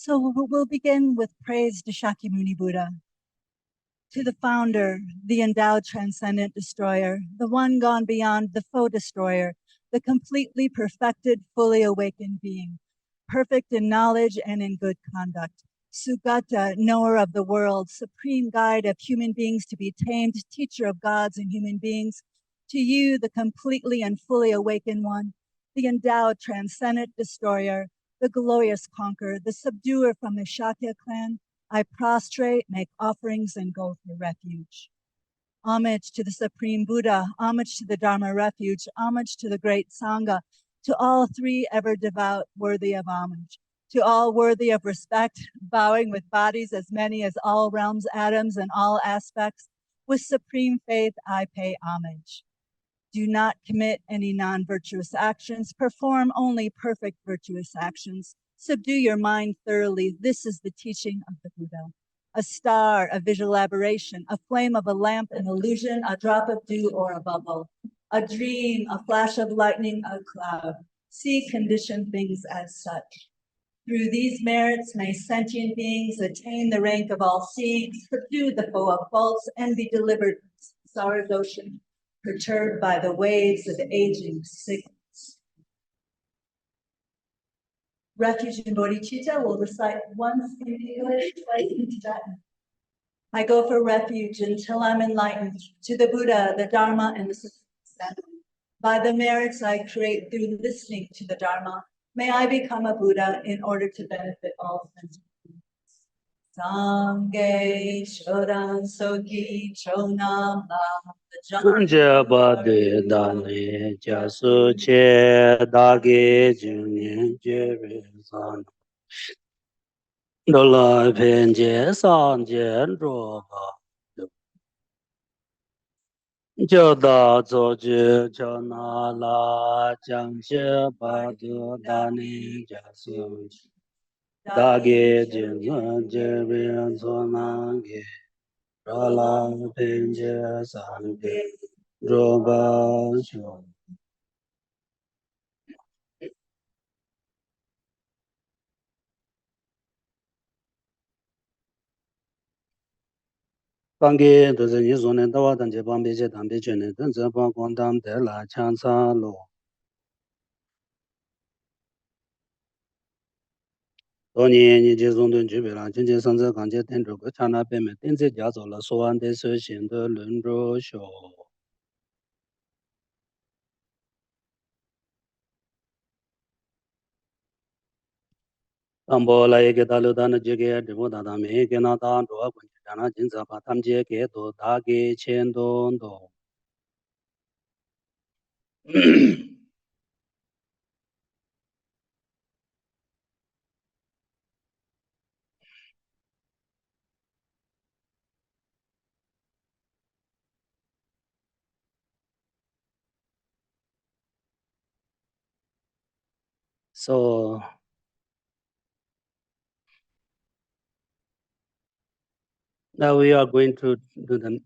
So we'll begin with praise to Shakyamuni Buddha, to the founder, the endowed transcendent destroyer, the one gone beyond the foe destroyer, the completely perfected, fully awakened being, perfect in knowledge and in good conduct. Sugata, knower of the world, supreme guide of human beings to be tamed, teacher of gods and human beings, to you, the completely and fully awakened one, the endowed transcendent destroyer, the glorious conqueror, the subduer from the Shakya clan, I prostrate, make offerings, and go for refuge. Homage to the Supreme Buddha, homage to the Dharma refuge, homage to the great Sangha, to all three ever devout, worthy of homage, to all worthy of respect, bowing with bodies as many as all realms, atoms, and all aspects. With supreme faith, I pay homage. Do not commit any non-virtuous actions. Perform only perfect virtuous actions. Subdue your mind thoroughly. This is the teaching of the Buddha. A star, a visual aberration, a flame of a lamp, an illusion, a drop of dew or a bubble, a dream, a flash of lightning, a cloud. See conditioned things as such. Through these merits may sentient beings attain the rank of all seeing, subdue the foe of faults, and be delivered from sorrow's ocean, perturbed by the waves of aging sickness. Refuge in bodhicitta will recite once in English, twice in Tibetan. I go for refuge until I'm enlightened to the Buddha, the Dharma, and the Sangha. By the merits I create through listening to the Dharma, may I become a Buddha in order to benefit all sentient beings. Sangye Shodan Sogi Chonam Jabade Dani Jasu Che Dagi Juni Jebe San Dola Penje San Jen Roba Joda Zoju Chona La Changche Badu Dani Jasu Dagi Juni Jebe Sonange Rala Penje San Roba Shon Pange doze ni zone dawa danje pambe je dambe chene danze pa kondam de la chansa lo. Doni ni je zon dun jube la jenje sanze kanje ten zhuge chana pe me tenze jia zo la so an de se xin de lun zhu xiu. Tambo la ye ke dalu dan je ke dribo da da me ke na dan ro kun jana jin za pa tam je ke do da ke chen don do. So now we are going to do the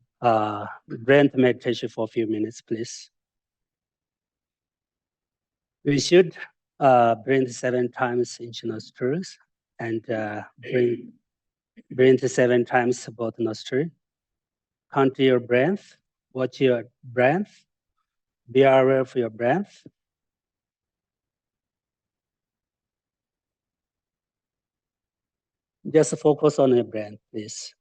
breath meditation for a few minutes, please. We should breathe 7 times each nostrils and breathe 7 times both nostrils. Count your breath, watch your breath, be aware of your breath. Just focus on your breath, please.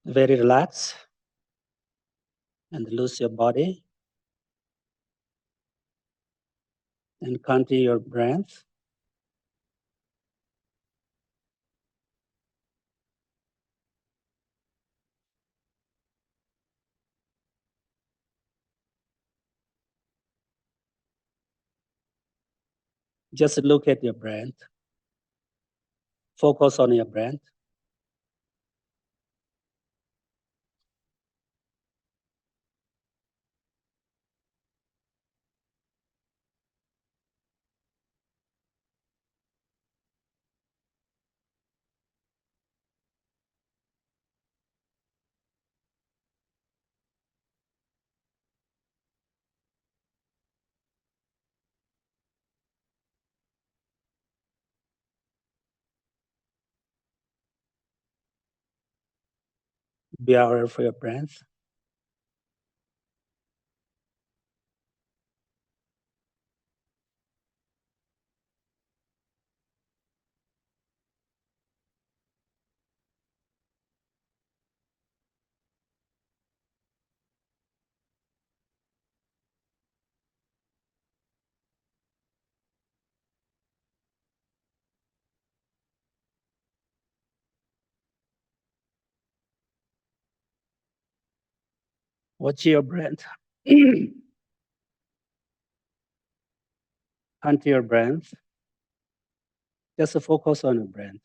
Very relaxed and loose your body and count your breath. Just look at your breath. Focus on your breath. Be aware for your breath. Watch your breath. Count your breath. Just focus on your breath.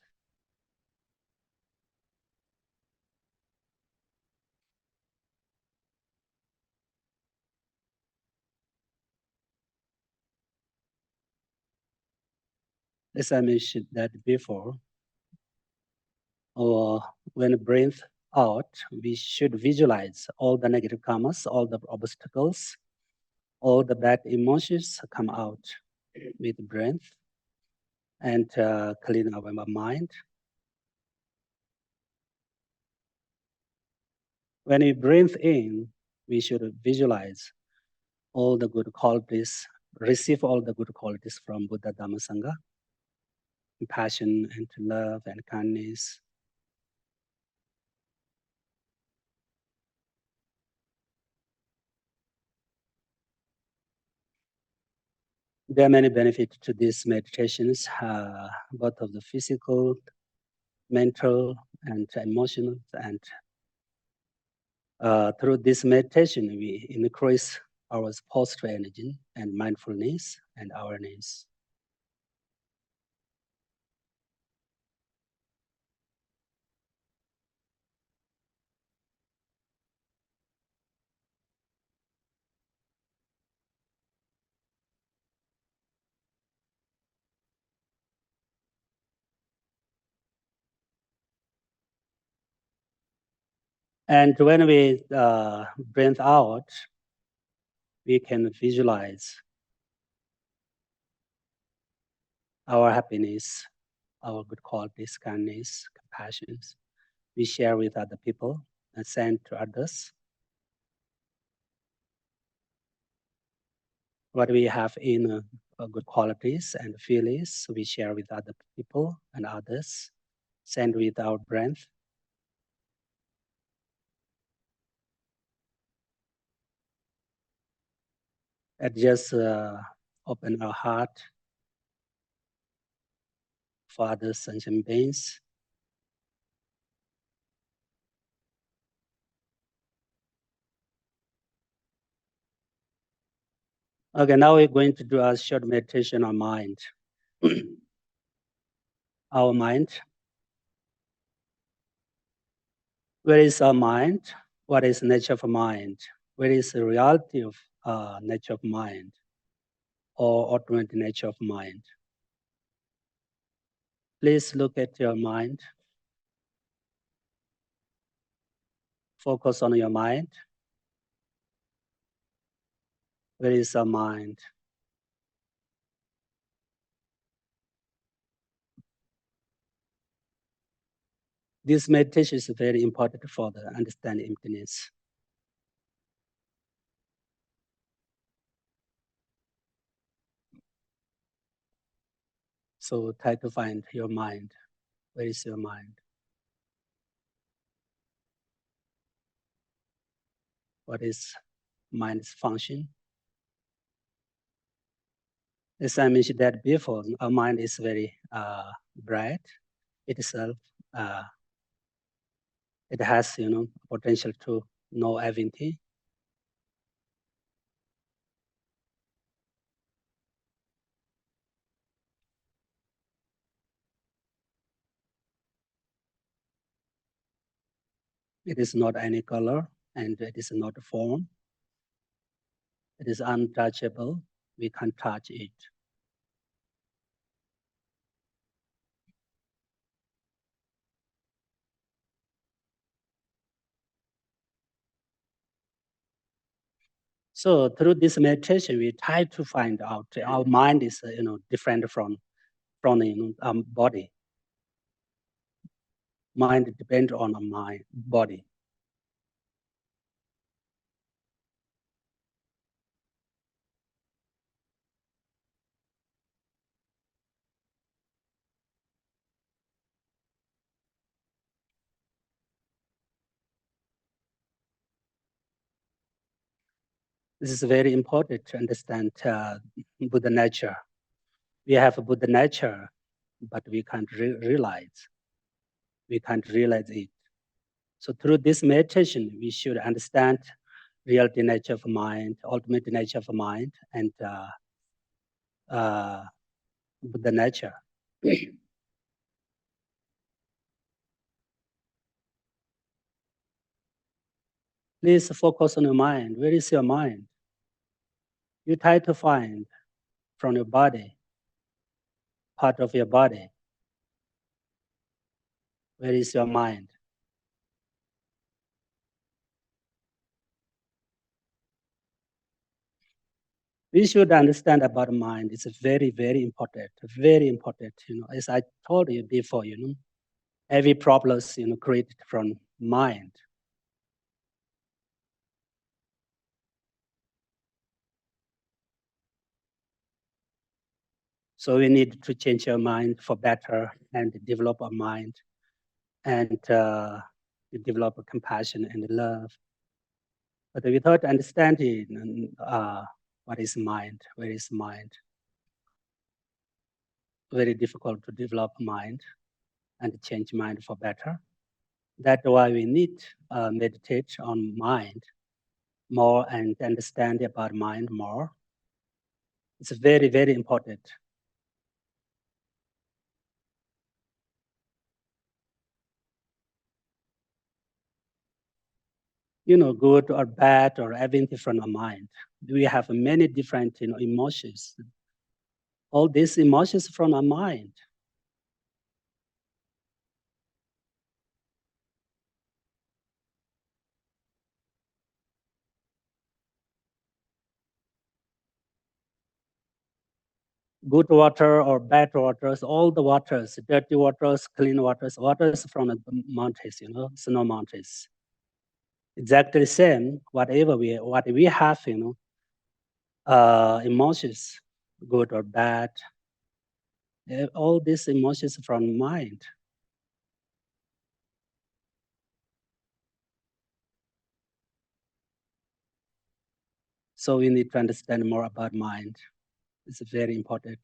As I mentioned that before, or when breathe out, we should visualize all the negative karmas, all the obstacles, all the bad emotions come out with breath and clean our mind. When we breathe in, we should visualize all the good qualities, receive all the good qualities from Buddha, Dhamma, Sangha, compassion and love and kindness. There are many benefits to these meditations, both of the physical, mental, and emotional. And through this meditation, we increase our positive energy and mindfulness and awareness. And when we breathe out, we can visualize our happiness, our good qualities, kindness, compassion. We share with other people and send to others. What we have in good qualities and feelings, we share with other people and others, send with our breath. And just open our heart for other sentient beings. Okay, now we're going to do a short meditation on mind. Our mind. Where is our mind? What is the nature of mind? Where is the reality of nature of mind or ultimate nature of mind? Please look at your mind. Focus on your mind. Where is our mind? This meditation is very important for the understanding emptiness. So try to find your mind. Where is your mind? What is mind's function? As I mentioned that before, our mind is very bright itself. It has, potential to know everything. It is not any color and it is not form. It is untouchable. We can't touch it. So through this meditation, we try to find out our mind is, different from body. Mind depends on our mind, body. This is very important to understand Buddha nature. We have a Buddha nature, but we can't realize. We can't realize it. So through this meditation, we should understand reality nature of mind, ultimate nature of mind, and Buddha nature. Please focus on your mind. Where is your mind? You try to find from your body, part of your body. Where is your mind? We should understand about mind. It's very, very important. Very important. As I told you before, every problem is, created from mind. So we need to change our mind for better and develop our mind and develop compassion and love. But without understanding what is mind, where is mind, very difficult to develop mind and change mind for better. That's why we need meditate on mind more and understand about mind more. It's very, very important. Good or bad or everything from our mind. We have many different, emotions. All these emotions from our mind. Good water or bad waters, all the waters, dirty waters, clean waters, waters from the mountains, snow mountains. Exactly the same, what we have, emotions, good or bad, all these emotions from mind. So we need to understand more about mind. It's very important.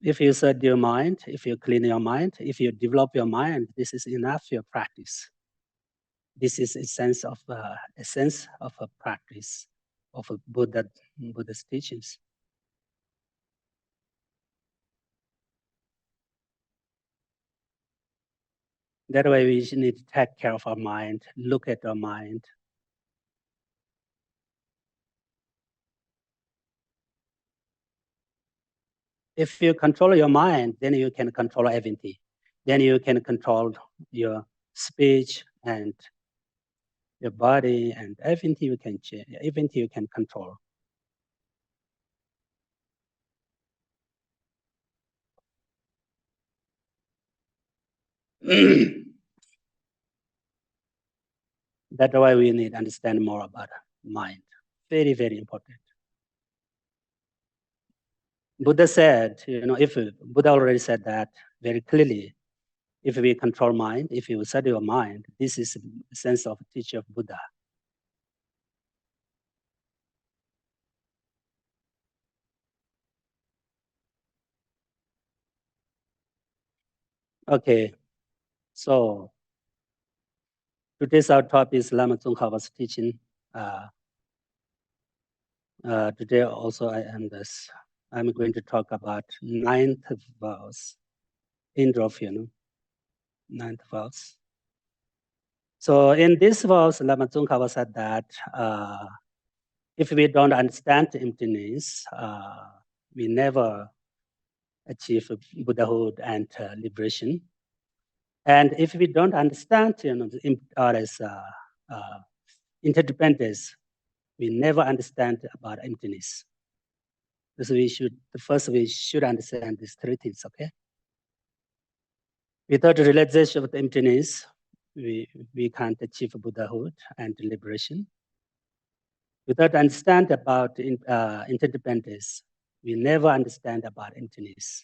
If you set your mind, if you clean your mind, if you develop your mind, this is enough for your practice. This is a sense of a practice of a Buddha's teachings. That way we need to take care of our mind, look at our mind. If you control your mind, then you can control everything. Then you can control your speech and your body and everything you can change, everything you can control. That's why we need to understand more about mind. Very, very important. Buddha said, if Buddha already said that very clearly, if we control mind, if you study your mind, this is the sense of teaching of Buddha. Okay, so today's our topic is Lama Tsongkhapa's teaching. Today also I'm going to talk about ninth verse, end of, ninth verse. So in this verse, Lama Tsongkhapa said that if we don't understand emptiness, we never achieve Buddhahood and liberation. And if we don't understand, interdependence, we never understand about emptiness. So we should understand these three things, okay? Without the realization of the emptiness, we can't achieve Buddhahood and liberation. Without understand about interdependence, we never understand about emptiness.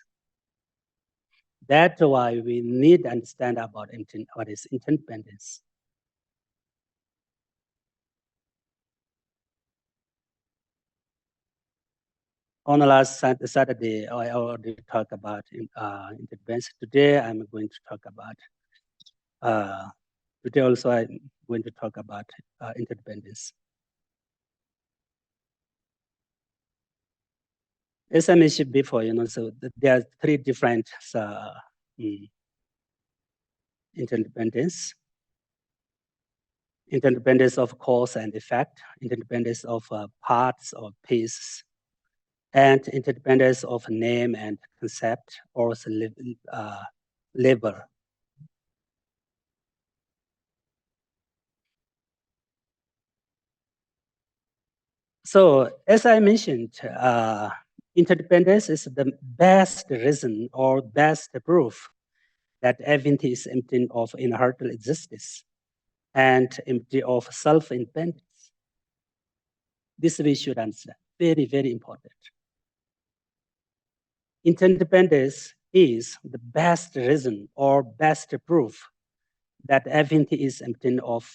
That's why we need to understand about what is interdependence. On the last Saturday, I already talked about interdependence. Today, I'm going to talk about. Today also, I'm going to talk about interdependence. As I mentioned before, so there are three different interdependence. Interdependence of cause and effect, interdependence of parts or pieces, and interdependence of name and concept or label. So as I mentioned, interdependence is the best reason or best proof that everything is empty of inherent existence and empty of self-independence. This we should understand. Very, very important. Interdependence is the best reason or best proof that everything is empty of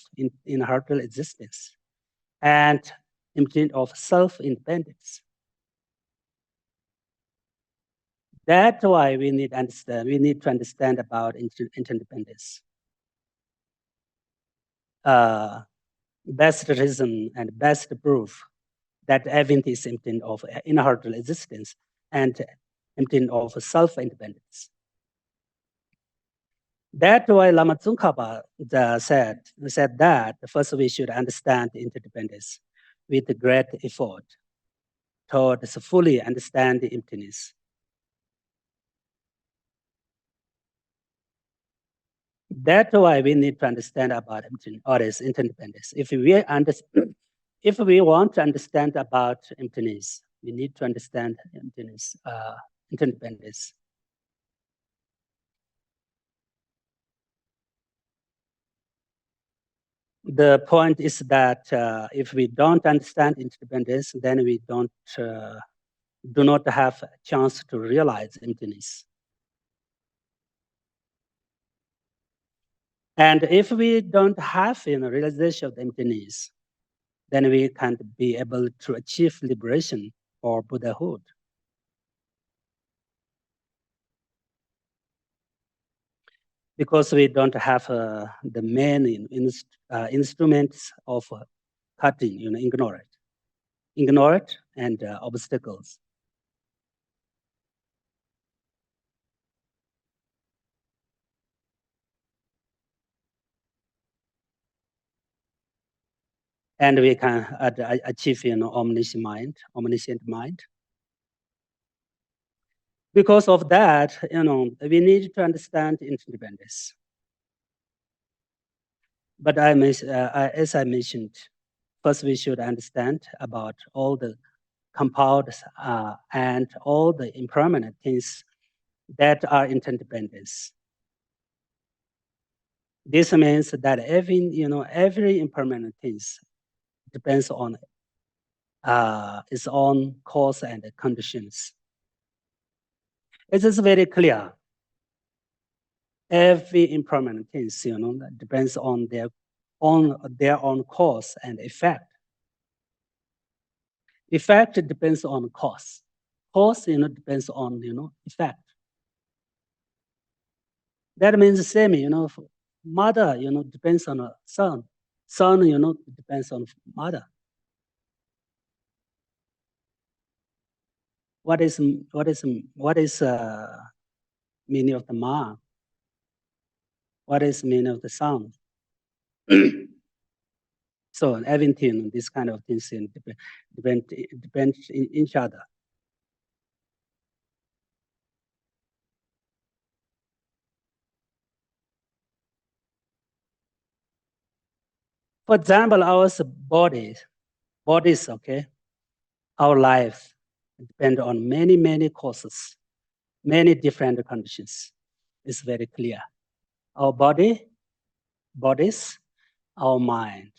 inherent existence and empty of self-independence. That's why we need to understand about interdependence. Best reason and best proof that everything is empty of inherent existence and empty of self-independence. That's why Lama Tsongkhapa said that first we should understand interdependence with great effort towards fully understand the emptiness. That's why we need to understand about interdependence. If we want to understand about emptiness, we need to understand emptiness, interdependence. The point is that if we don't understand interdependence, then we do not have a chance to realize emptiness. And if we don't have realization of emptiness, then we can't be able to achieve liberation or Buddhahood. Because we don't have the main instruments of cutting, ignorance and obstacles. And we can achieve, omniscient mind. Because of that, we need to understand interdependence. But as I mentioned, first we should understand about all the compounds and all the impermanent things that are interdependence. This means that every impermanent things depends on its own cause and conditions. It is very clear. Every impermanent things, depends on their own cause and effect. Effect depends on cause. Cause, depends on effect. That means the same, mother, depends on a son. Son, depends on mother. What is meaning of the mom? What is meaning of the son? So everything, this kind of things depend in each other. For example, our bodies, okay, our life depend on many, many causes, many different conditions. It's very clear. Our bodies, our mind,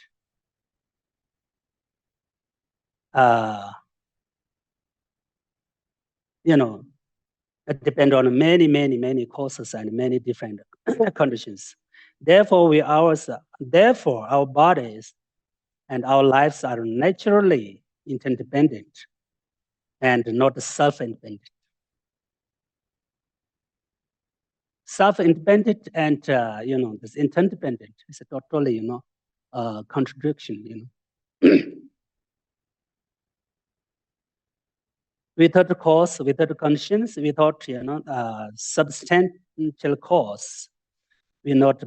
It depends on many causes and many different conditions. Therefore, therefore, our bodies and our lives are naturally interdependent and not self-independent. Self-independent and this interdependent is a totally contradiction. Without the cause, without the conditions, without substantial cause, we not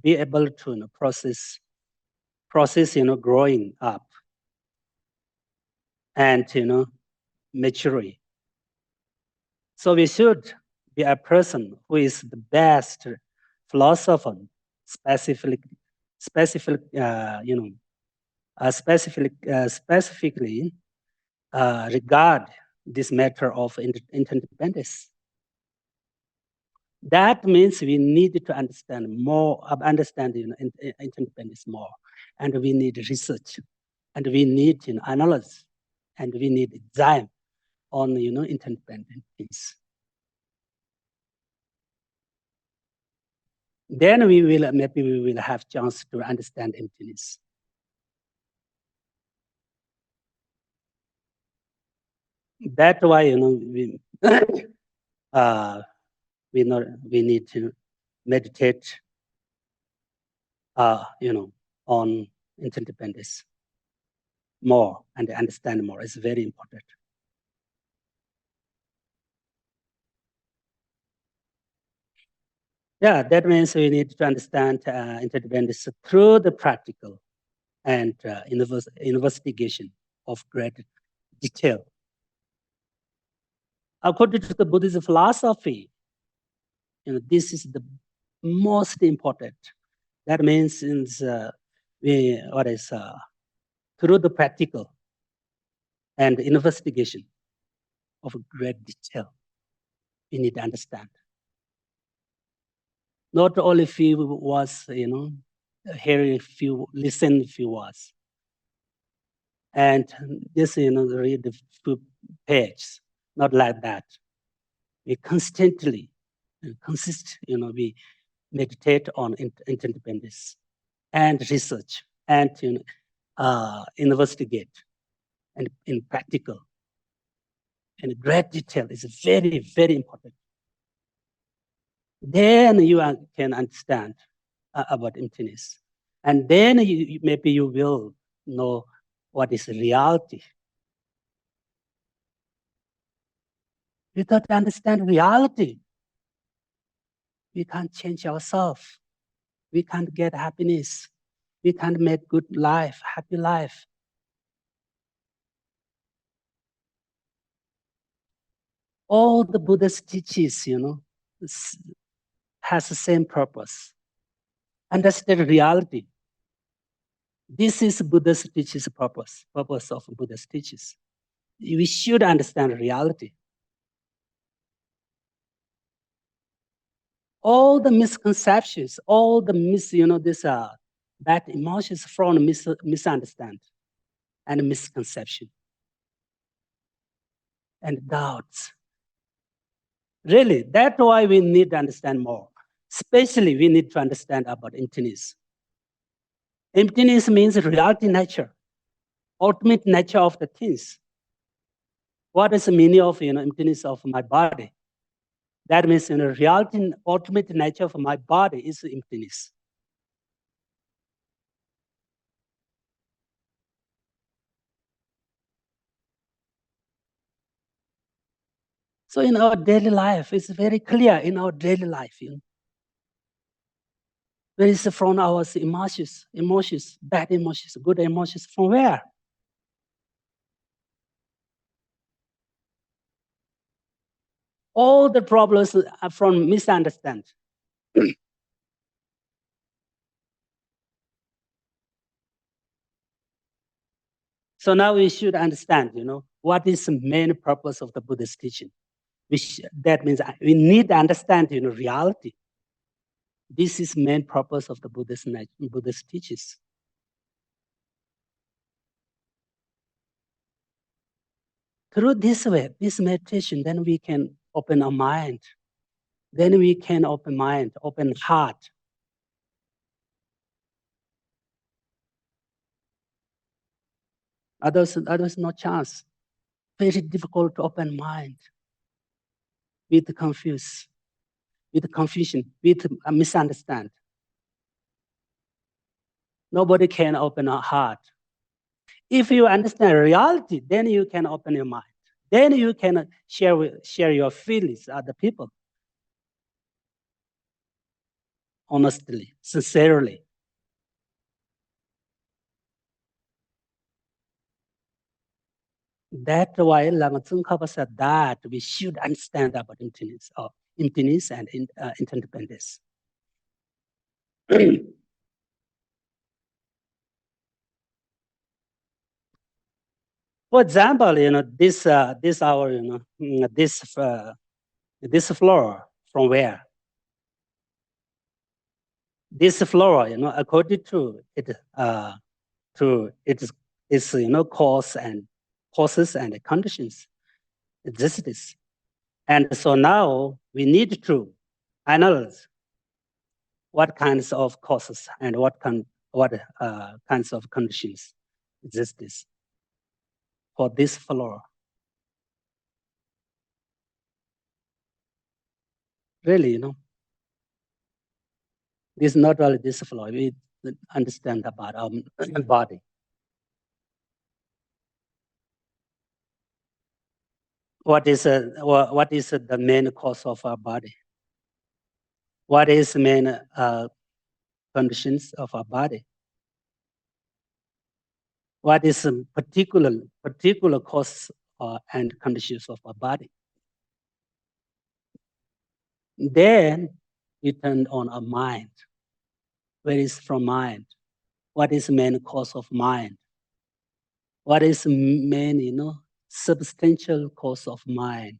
be able to process growing up and maturing. So we should be a person who is the best philosopher, specifically regard this matter of interdependence. That means we need to understand interdependence more, and we need research, and we need analysis, and we need exam on interdependence. Then maybe we will have chance to understand emptiness. That's why we we need to meditate on interdependence more and understand more. It's very important. Yeah, that means we need to understand interdependence through the practical and investigation of great detail. According to the Buddhist philosophy, this is the most important. That means through the practical and investigation of great detail, we need to understand. Not only few words, hearing few, listen few words, and just read the few pages. Not like that. We constantly, we meditate on interdependence and research and investigate and in practical and great detail is very, very important. Then you can understand about emptiness. And then maybe you will know what is reality. Without understand reality, we can't change ourselves. We can't get happiness. We can't make good life, happy life. All the Buddhist teaches, has the same purpose. Understand reality. This is Buddhist teaches purpose of Buddhist teaches. We should understand reality. All the misconceptions, all the bad emotions from misunderstand and misconception and doubts. Really, that's why we need to understand more. Especially, we need to understand about emptiness. Emptiness means reality nature, ultimate nature of the things. What is the meaning of emptiness of my body? That means reality, ultimate nature of my body is emptiness. So in our daily life, it's very clear in our daily life. Where is from our emotions, bad emotions, good emotions, from where? All the problems are from misunderstanding. So now we should understand, what is the main purpose of the Buddhist teaching. That means we need to understand, reality. This is main purpose of the Buddhist teachings. Through this way, this meditation, then we can open our mind. Then we can open mind, open heart. Others no chance. Very difficult to open mind. With confuse, with confusion, with misunderstand. Nobody can open a heart. If you understand reality, then you can open your mind. Then you can share your feelings with other people. Honestly, sincerely. That's why Lama Tsongkhapa said that we should understand about emptiness and interdependence. For example, this flower from where? This flower, according to its causes and conditions exists. And so now we need to analyze what kinds of causes and what kinds of conditions exist for this flower. Really, this is not only this flower. We understand about our body. What is the main cause of our body? What is the main conditions of our body? What is the particular cause and conditions of our body? Then we turn on our mind. Where is from mind? What is the main cause of mind? What is the main, substantial cause of mind?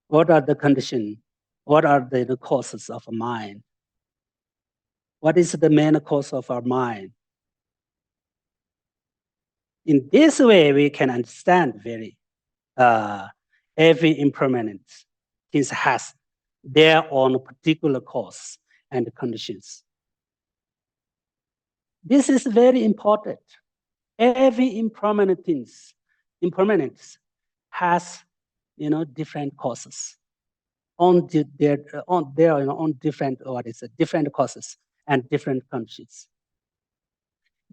What are the conditions? What are the causes of mind? What is the main cause of our mind? In this way, we can understand every impermanence has their own particular cause and conditions. This is very important. Every impermanence has, different causes on their own different causes and different conditions.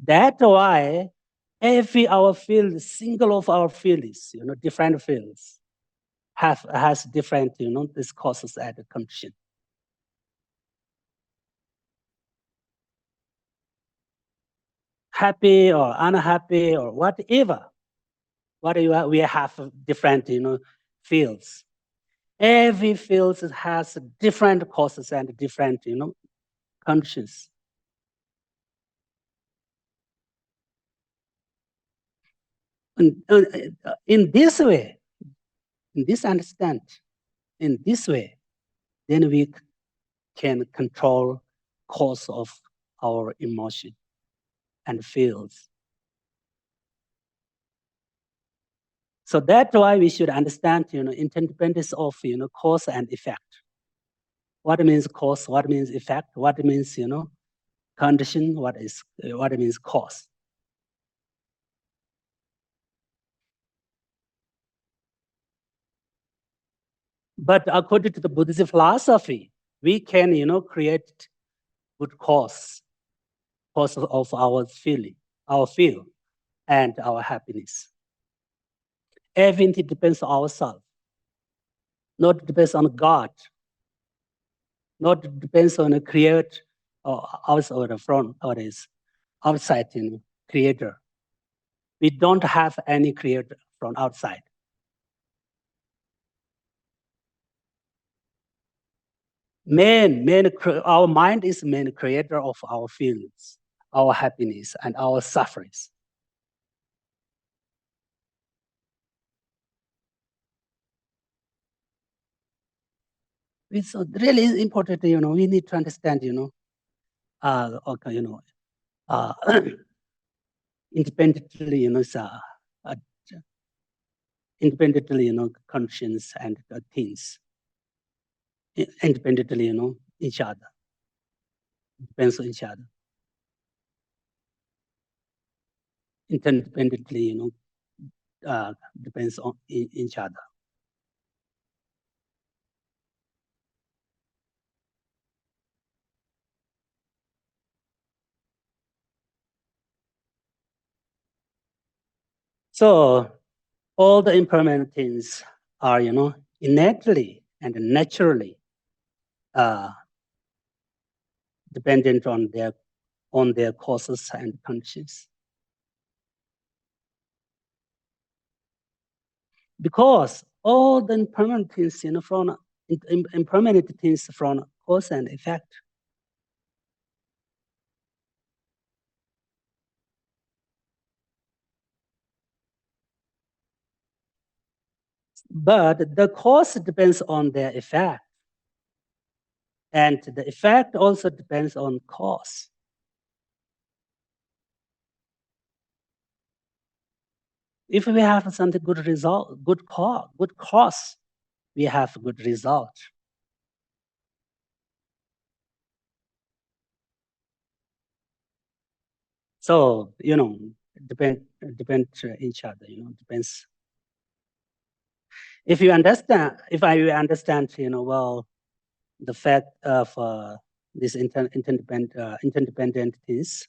That's why every our field, single of our fields, different fields, has different, these causes and condition. Happy or unhappy or whatever, we have different, fields. Every field has different causes and different, conditions. And, in this way, in this understand, in this way, then we can control cause of our emotion and feels. So that's why we should understand, interdependence of, cause and effect. What means cause? What means effect? What means, condition? What it means cause? But according to the Buddhist philosophy, we can, create good cause of our feeling, our feel, and our happiness. Everything depends on ourselves, not depends on God, not depends on the creator or outside from or is outside, creator. We don't have any creator from outside. Our mind is main creator of our feelings, our happiness, and our sufferings. It's really important, we need to understand, okay, independently, independently, conscience and things, independently, each other, depends on each other. Interdependently, depends on each other. So all the impermanent things are, innately and naturally dependent on their causes and conditions. Because all the impermanent things, from impermanent things from cause and effect. But the cause depends on their effect. And the effect also depends on cause. If we have something good result, good cause, we have good result. So, depend each other, depends. If I understand, well, the fact of this interdependent things,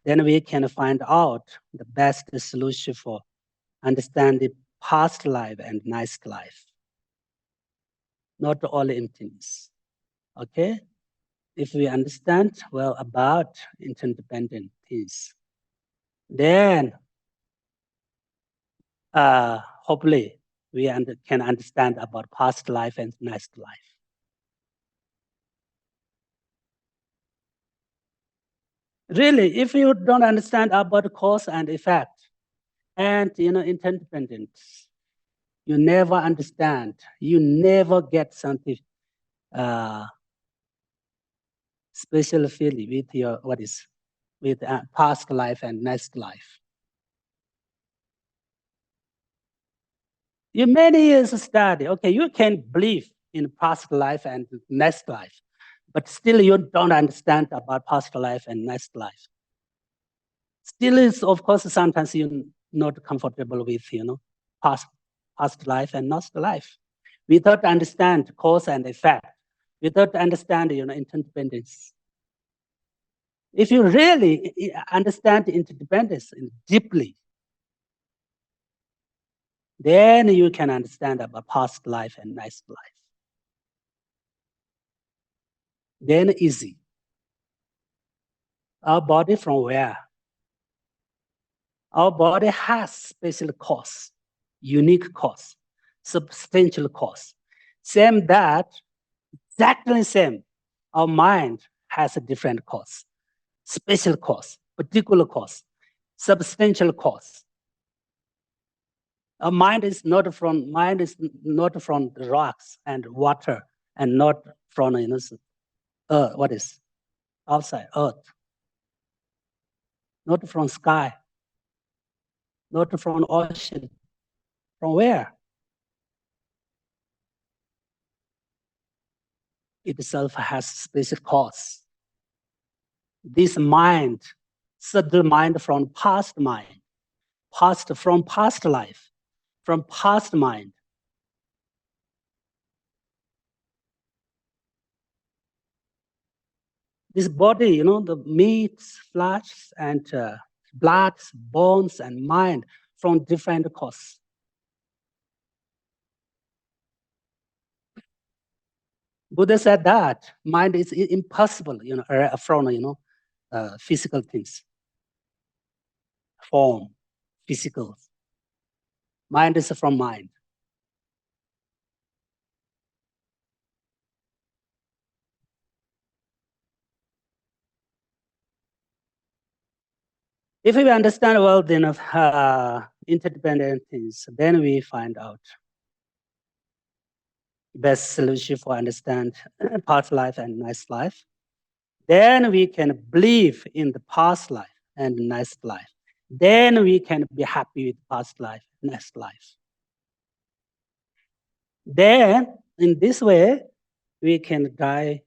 then we can find out the best solution for understanding past life and next life, not all emptiness. Okay? If we understand well about interdependent things, then hopefully we can understand about past life and next life. Really, if you don't understand about cause and effect and interdependence, you never understand. You never get something special feeling with your with past life and next life. You many years study, okay, you can believe in past life and next life, but still you don't understand about past life and next life. Still is, of course, sometimes you're not comfortable with, past life and next life. Without understand cause and effect, without understand, interdependence. If you really understand interdependence deeply, then you can understand about past life and next life. Then easy. Our body from where? Our body has special cause, unique cause, substantial cause. Same that, exactly same. Our mind has a different cause, special cause, particular cause, substantial cause. Our mind is not from the rocks and water, and not from what is outside earth, not from sky, not from ocean. From where? It itself has special cause. This mind, subtle mind from past mind, from past life, from past mind. This body, the meat, flesh, and blood, bones, and mind from different causes. Buddha said that mind is impossible, from physical things, form, physical. Mind is from mind. If we understand well, then interdependent things, then we find out best solution for understand past life and next life. Then we can believe in the past life and next life. Then we can be happy with past life, next life. Then, in this way, we can die,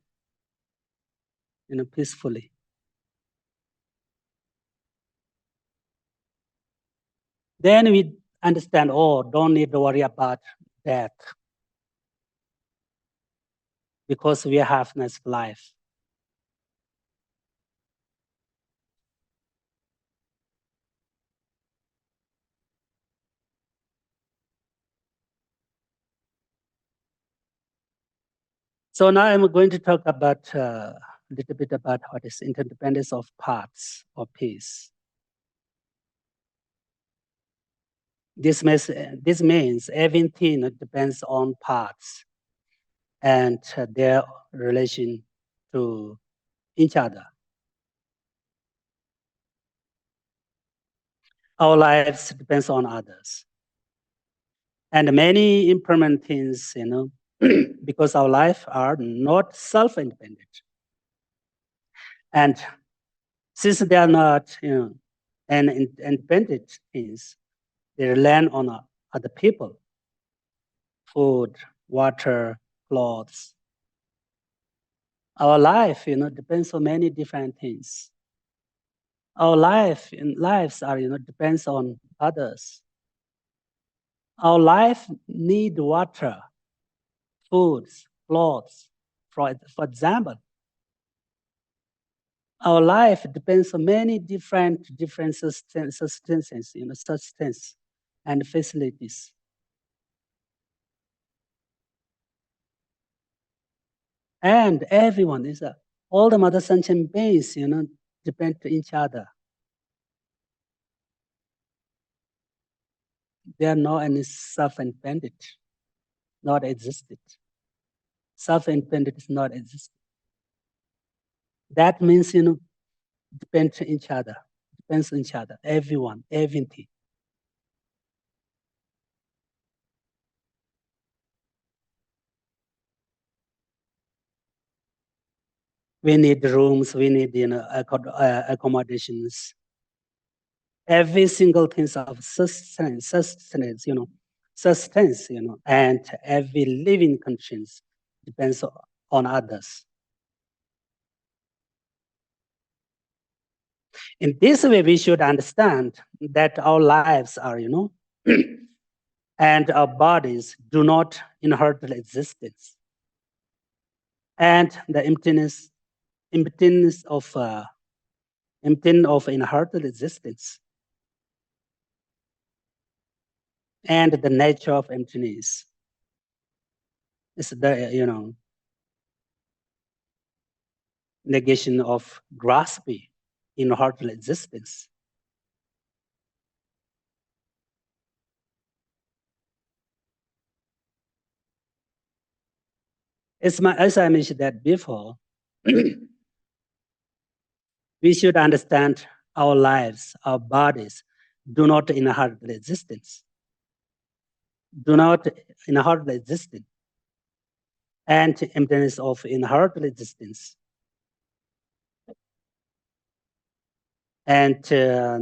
peacefully. Then we understand, oh, don't need to worry about death because we have next life. So now I'm going to talk about a little bit about what is interdependence of parts or peace. This means everything depends on parts and their relation to each other. Our lives depends on others. And many impermanent things, because our life are not self-independent. And since they are not, independent things, they rely on other people, food, water, clothes. Our life, depends on many different things. Our lives are, depends on others. Our life need water, foods, clothes. For example, our life depends on many different substances, substance and facilities. And everyone is all the mother sentient beings, depend to each other. They are not any self-independent, not existed. Self-independent is not existed. That means, depend to each other, depends on each other, everyone, everything. We need rooms, we need, accommodations. Every single thing of sustenance, and every living conscience depends on others. In this way, we should understand that our lives are, and our bodies do not inherit existence. And the emptiness of inherited existence. And the nature of emptiness is the, negation of grasping inherited existence. As I mentioned that before, we should understand our lives, our bodies do not inherit existence. Do not inherit existence. And emptiness of inherited existence. And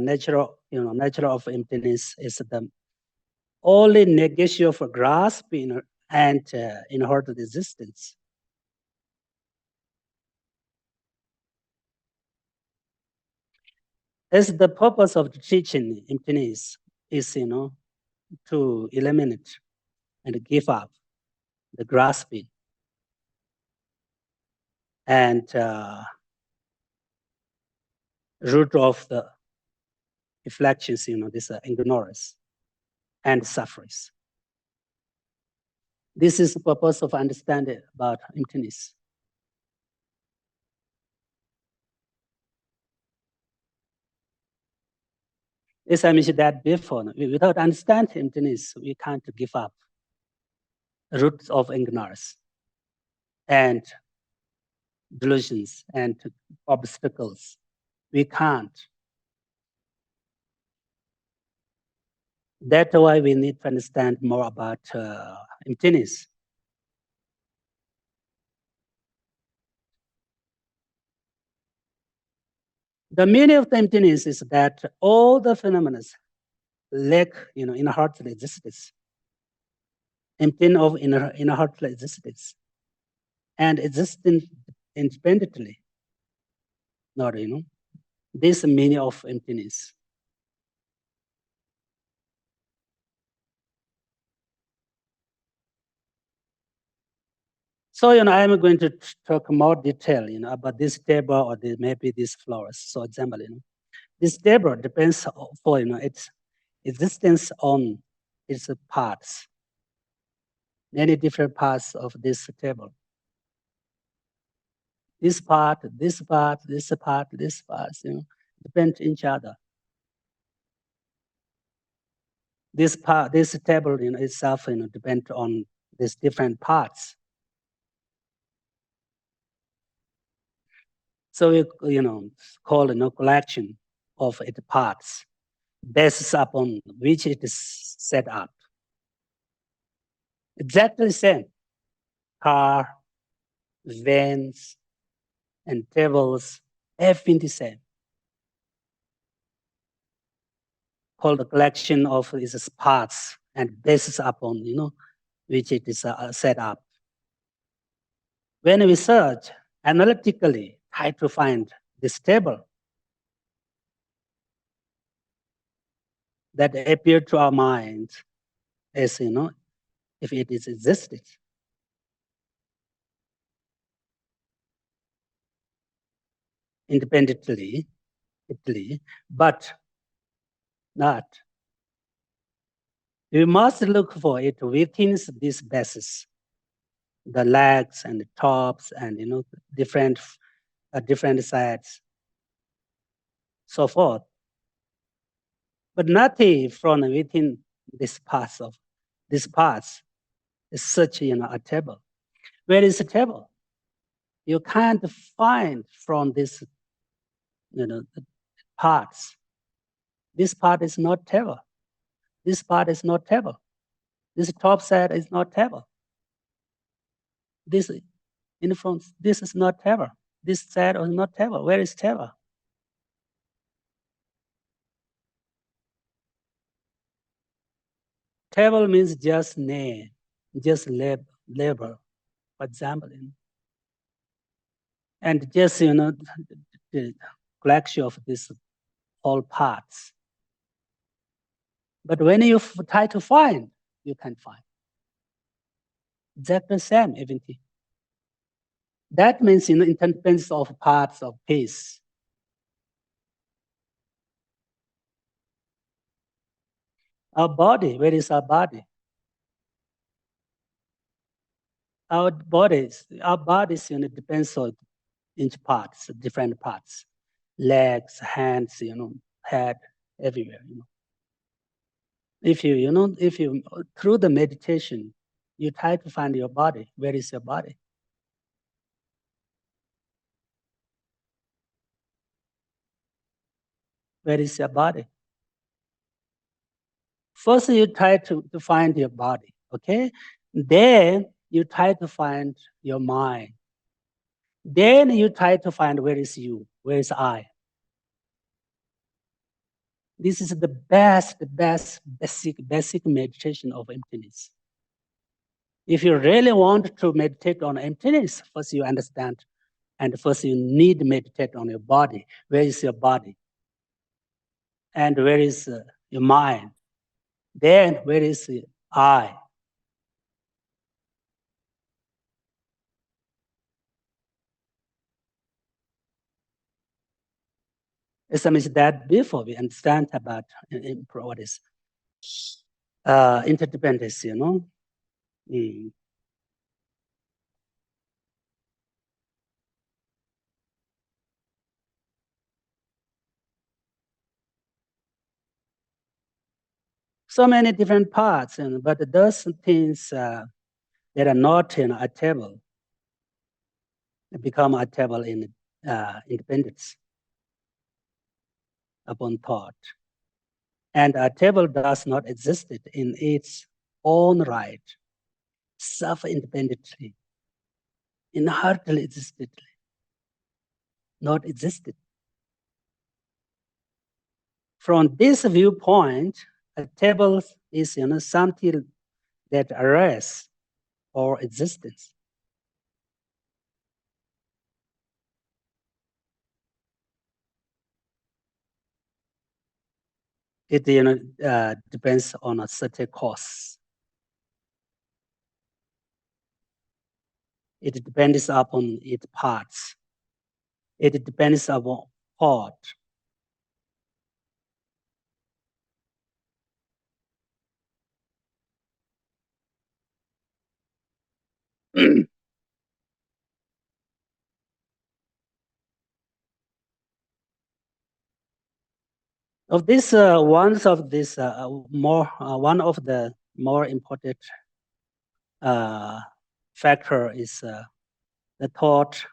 nature of emptiness is the only negation of grasping and inherited existence. As the purpose of the teaching emptiness is, to eliminate and give up the grasping and root of the reflections, this ignorance and sufferings. This is the purpose of understanding about emptiness. As I mentioned that before, without understanding emptiness, we can't give up roots of ignorance and delusions and obstacles. We can't. That's why we need to understand more about emptiness. The meaning of the emptiness is that all the phenomena lack, inner heartfelt existence, emptiness of inner heartfelt existence, and existence independently. Not, this meaning of emptiness. So, I'm going to talk more detail, about this table or maybe these flowers. So, example, this table depends for, its existence on its parts, many different parts of this table. This part, this part, this part, this part, depend each other. This part, this table, itself, depend on these different parts. So we, call collection of its parts, based upon which it is set up. Exactly the same. Car, vans, and tables, everything the same. Called the collection of its parts and based upon, which it is set up. When we search analytically, try to find this table that appear to our mind as, if it is existed. Independently, but not. We must look for it within this basis, the legs and the tops and different sides, so forth. But nothing from within this parts is such a table. Where is the table? You can't find from this parts. This part is not table. This part is not table. This top side is not table. This in front, this is not table. This side is not table. Where is table? Table means just name, just label, for example. And just, the collection of these all parts. But when you try to find, you can't find. Exactly the same, everything. That means, in terms of parts of piece. Our body, where is our body? Our bodies, depends on each parts, different parts, legs, hands, head, everywhere. If you through the meditation, you try to find your body. Where is your body? Where is your body? First, you try to find your body, okay? Then you try to find your mind. Then you try to find where is you, where is I. This is the best basic meditation of emptiness. If you really want to meditate on emptiness, first you understand, and first you need to meditate on your body. Where is your body? And where is your mind? Then where is I? It's that before we understand about what is interdependence, Mm. So many different parts, but those things that are not a table become a table in independence upon thought. And a table does not exist in its own right, self-independently, inherently existed, not existed. From this viewpoint, a table is something that arrests our existence. It depends on a certain cause. It depends upon its parts. It depends upon thought. Of this, one of the more important factor is the thought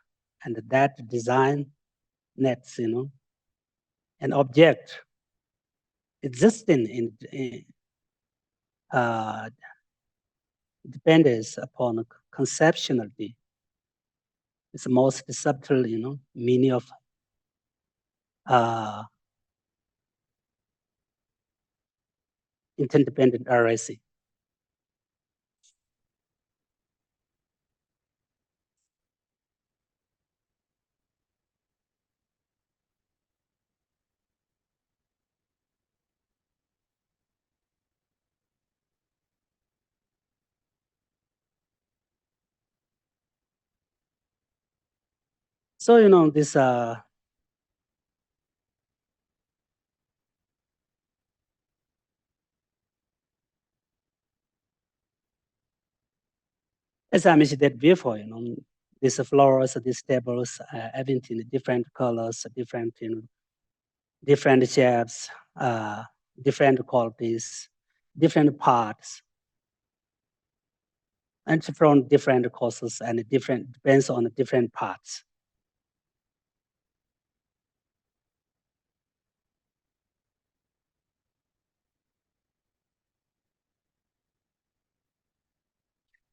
and that design nets, an object existing in depends upon conceptuality. It's the most subtle, meaning of interdependent arising. So this as I mentioned that before, these flowers, these tables, everything, different colors, different shapes, different qualities, different parts, and from different causes and depends on the different parts.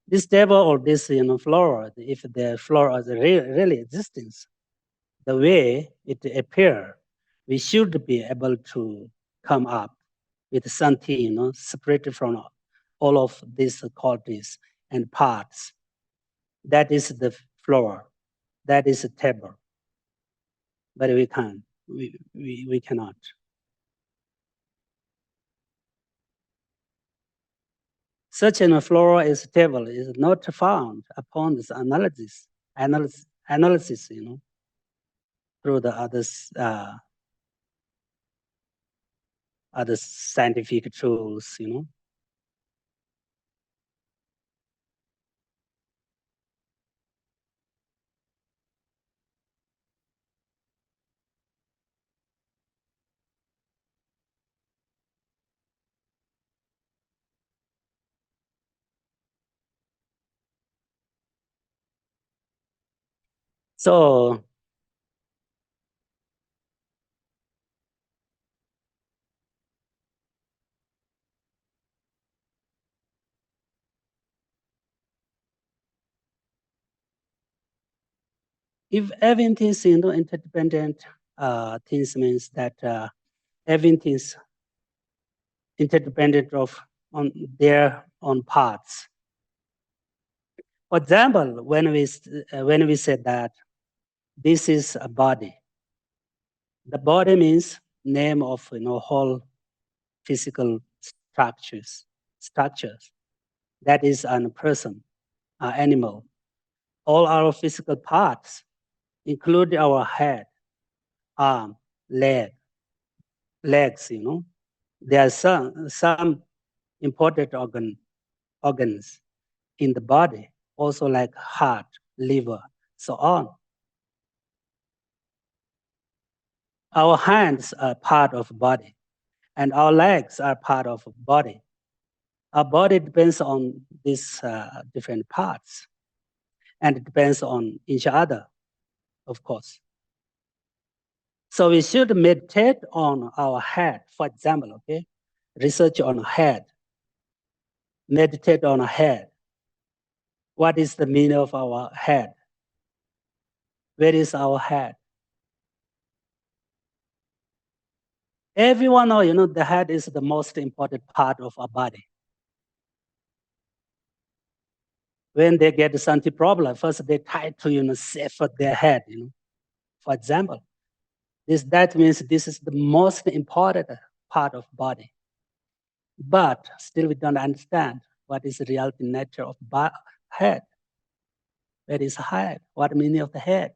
This table or this flower, if the flower is really existence, the way it appear, we should be able to come up with something separated from all of these qualities and parts. That is the flower. That is a table. But we can't. We cannot. Such a flora is table is not found upon this analysis, through the other scientific tools, So if everything is interdependent, things means that everything is interdependent on their own parts. For example, when we said that this is a body, the body means name of whole physical structures. That is a person, an animal. All our physical parts, including our head, arm, legs. There are some important organs in the body, also like heart, liver, so on. Our hands are part of body, and our legs are part of body. Our body depends on these different parts, and it depends on each other, of course. So we should meditate on our head, for example, okay? Research on head. Meditate on head. What is the meaning of our head? Where is our head? Everyone know, the head is the most important part of our body. When they get something problem, first they try to, save their head, For example, that means this is the most important part of body. But still we don't understand what is the real nature of head. What is head? What meaning of the head?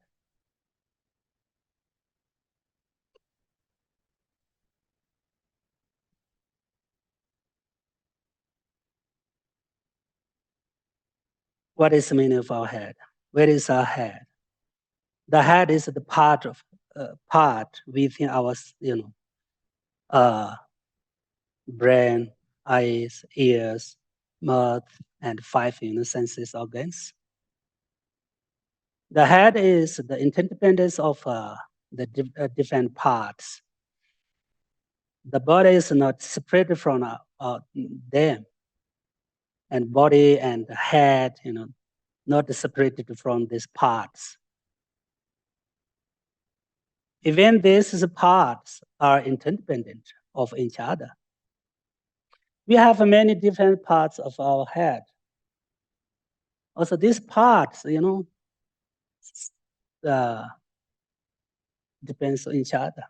What is the meaning of our head? Where is our head? The head is the part within our, brain, eyes, ears, mouth, and 5 senses organs. The head is the interdependence of the different parts. The body is not separated from them, and body and head, not separated from these parts. Even these parts are interdependent of each other. We have many different parts of our head. Also, these parts, depends on each other.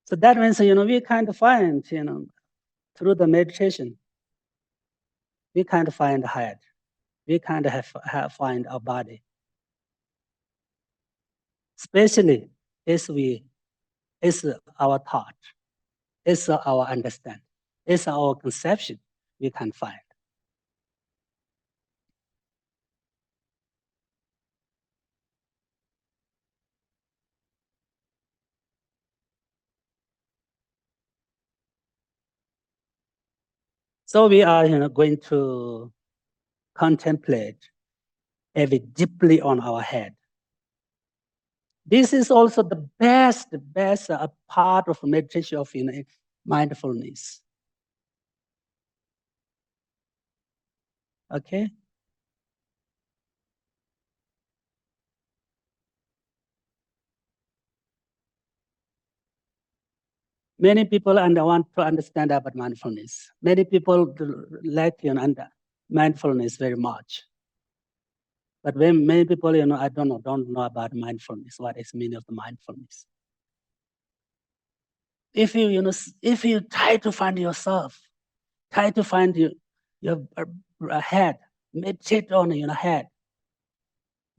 So that means, we kind of find, through the meditation, we kind of find the head. We kind of have find our body. Especially as our thought, is our understanding, is our conception, we can find. So we are going to contemplate very deeply on our head. This is also the best part of meditation of mindfulness. Okay? Many people want to understand about mindfulness. Many people like mindfulness very much. But when many people, I don't know about mindfulness, what is meaning of the mindfulness. If you try to find yourself, try to find your head, meditate on your head,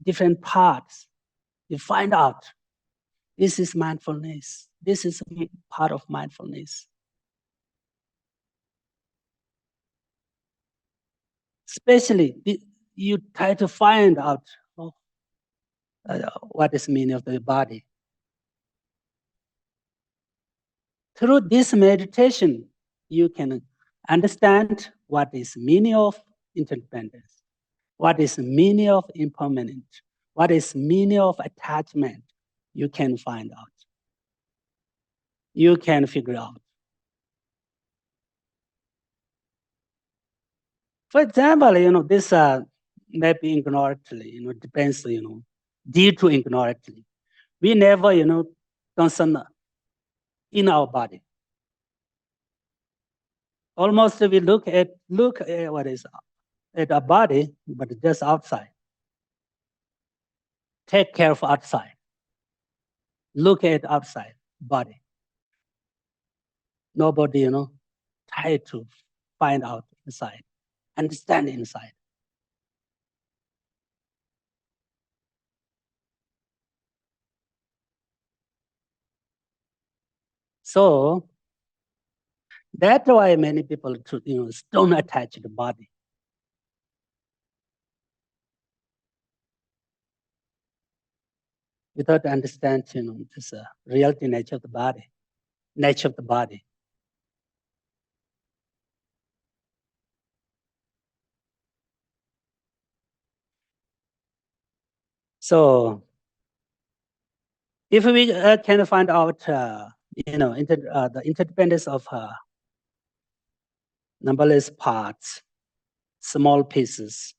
different parts, you find out this is mindfulness. This is part of mindfulness. Especially, you try to find out what is meaning of the body. Through this meditation, you can understand what is meaning of interdependence, what is meaning of impermanent, what is meaning of attachment. You can find out. You can figure out. For example, this may be ignorantly, depends, due to ignorantly. We never, concern in our body. Almost we look at what is at our body, but just outside. Take care of outside. Look at outside body. Nobody, try to find out inside, understand inside. So that's why many people don't attach the body. Without understanding this reality nature of the body, nature of the body. So if we can find out, the interdependence of numberless parts, small pieces,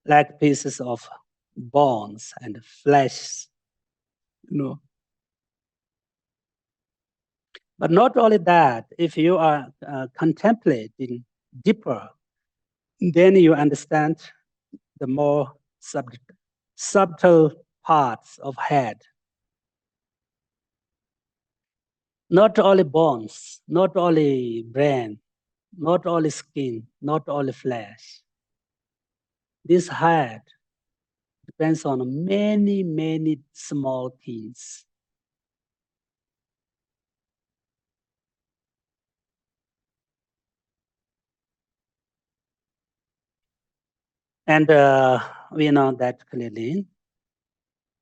like pieces of bones and flesh, you know. But not only that, if you are contemplating deeper, then you understand the more subtle parts of head. Not only bones, not only brain, not only skin, not only flesh. This head depends on many, many small things. And we know that clearly.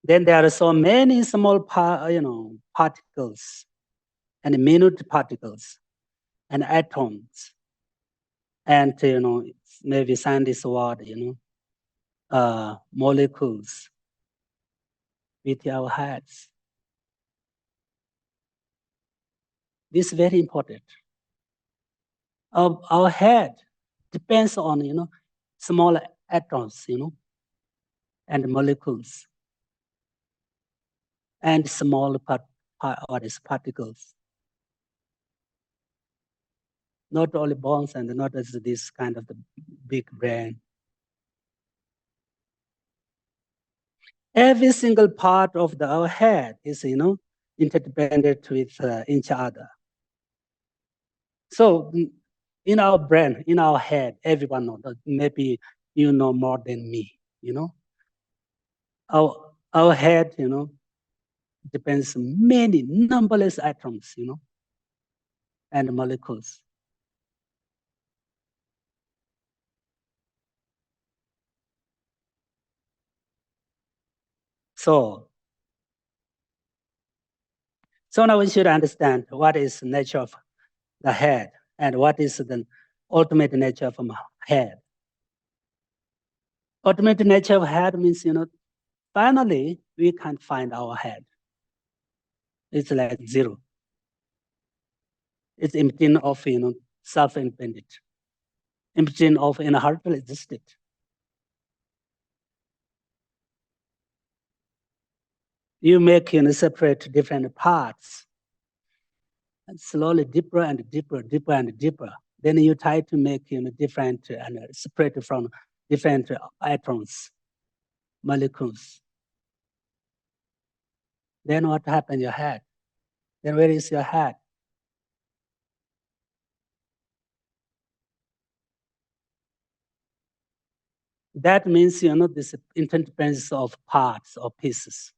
Then there are so many small particles and minute particles and atoms. And maybe scientists word, molecules with our heads. This is very important. Our head depends on small atoms, and molecules, and small particles. Not only bones and not as this kind of the big brain. Every single part of our head is, interdependent with each other. So in our brain, in our head, everyone knows. Maybe you know more than me, Our head, depends many numberless atoms, and molecules. So now we should understand what is the nature of the head and what is the ultimate nature of my head. Ultimate nature of head means, finally we can find our head. It's like zero. It's empty of, self-independent, empty of heartfelt existence. You make, separate different parts, and slowly deeper and deeper, deeper and deeper. Then you try to make, different and separate from different atoms, molecules. Then what happened in your head? Then where is your head? That means, this interdependence of parts or pieces.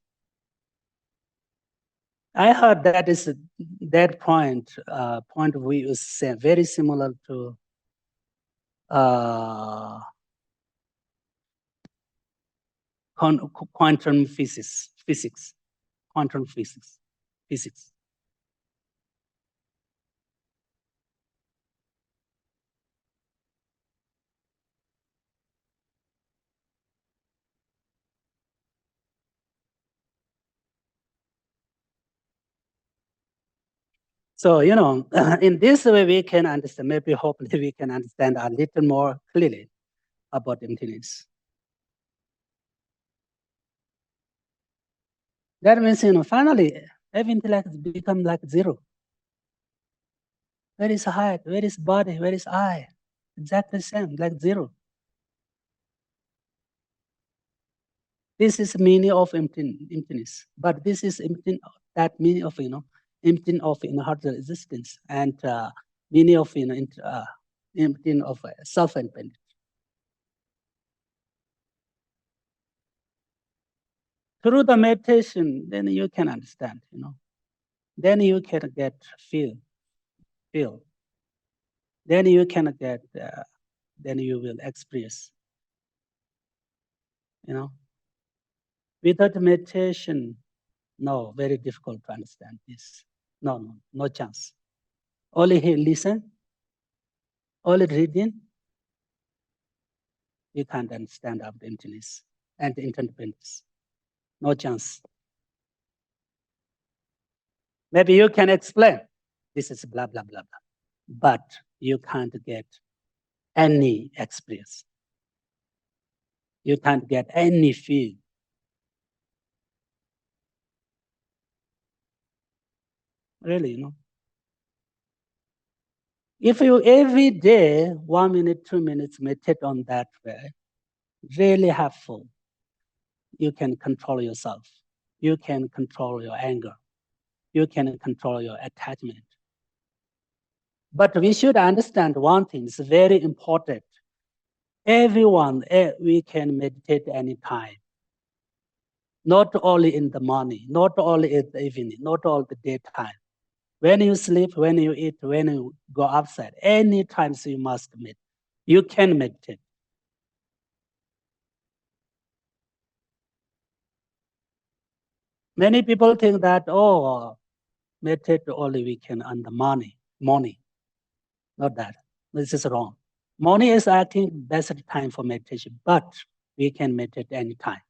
I heard that is that point of view is very similar to quantum physics, quantum physics. So, in this way, we can understand, maybe hopefully we can understand a little more clearly about emptiness. That means, finally, every intellect become like zero. Where is head? Where is body? Where is I? Exactly the same, like zero. This is meaning of emptiness, but this is empty. That meaning of empty of heart existence and meaning of empty of self-independence. Through the meditation, then you can understand. Then you can get feel. Then you can get. Then you will experience. Without meditation, no, very difficult to understand this. No chance. Only he listen, only reading, you can't understand of the emptiness and interdependence. No chance. Maybe you can explain, this is blah, blah, blah, blah. But you can't get any experience. You can't get any feel Really. If you every day, 1 minute, 2 minutes, meditate on that way, really helpful. You can control yourself. You can control your anger. You can control your attachment. But we should understand one thing, it's very important. Everyone, we can meditate anytime. Not only in the morning, not only in the evening, not all the daytime. When you sleep, when you eat, when you go outside, anytime you must meditate. You can meditate. Many people think that, meditate only weekend and the morning. Not that. This is wrong. Morning is, I think, best time for meditation, but we can meditate anytime.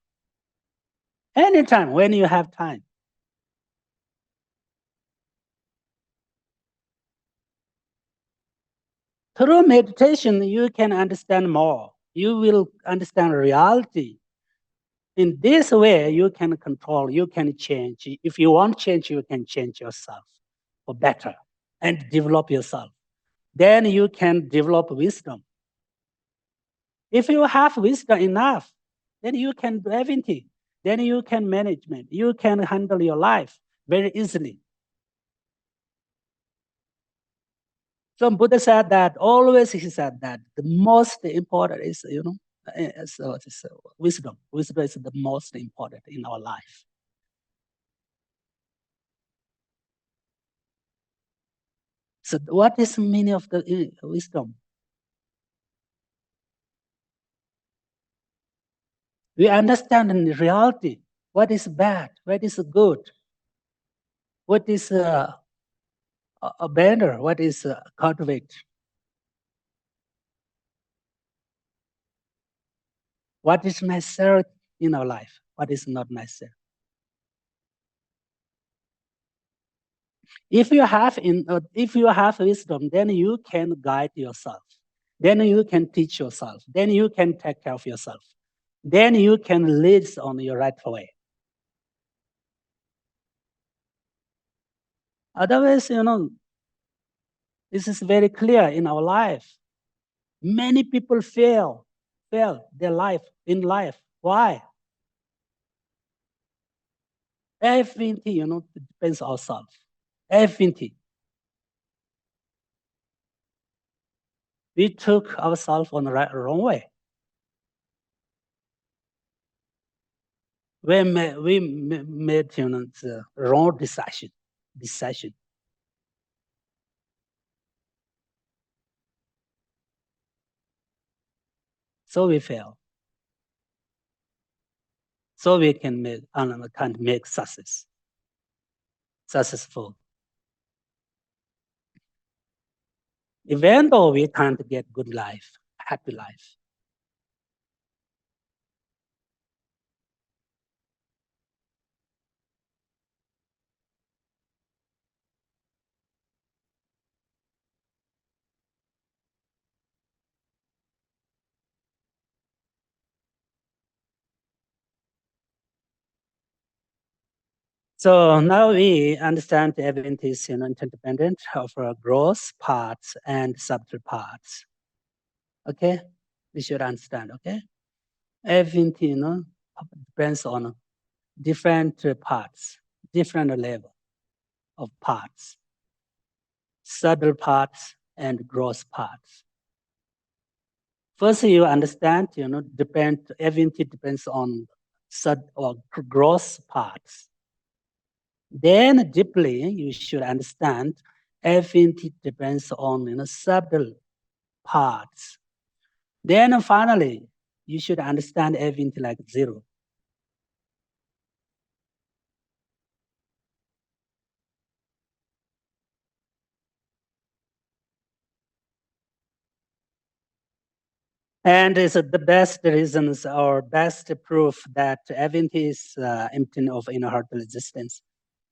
Anytime when you have time. Through meditation, you can understand more. You will understand reality. In this way, you can control, you can change. If you want change, you can change yourself for better and develop yourself. Then you can develop wisdom. If you have wisdom enough, then you can do everything. Then you can management. You can handle your life very easily. So Buddha said that, always he said that the most important is, wisdom. Wisdom is the most important in our life. So what is the meaning of the wisdom? We understand in reality what is bad, what is good, what is a banner, what is cultivate. What is necessary in our life? What is not necessary? If you have wisdom, then you can guide yourself. Then you can teach yourself. Then you can take care of yourself. Then you can lead on your right way. Otherwise, this is very clear in our life. Many people fail their life in life. Why? Everything, depends on ourselves. Everything. We took ourselves on the wrong way. We made the wrong decision. So we fail. So we can't make successful. Even though we can't get good life, happy life. So now we understand everything is interdependent of gross parts and subtle parts. Okay, we should understand. Okay, everything depends on different parts, different level of parts, subtle parts and gross parts. First, you understand, everything depends on or gross parts. Then deeply, you should understand everything depends on subtle parts. Then finally, you should understand everything like zero. And it's the best reasons or best proof that everything is empty of inner heart resistance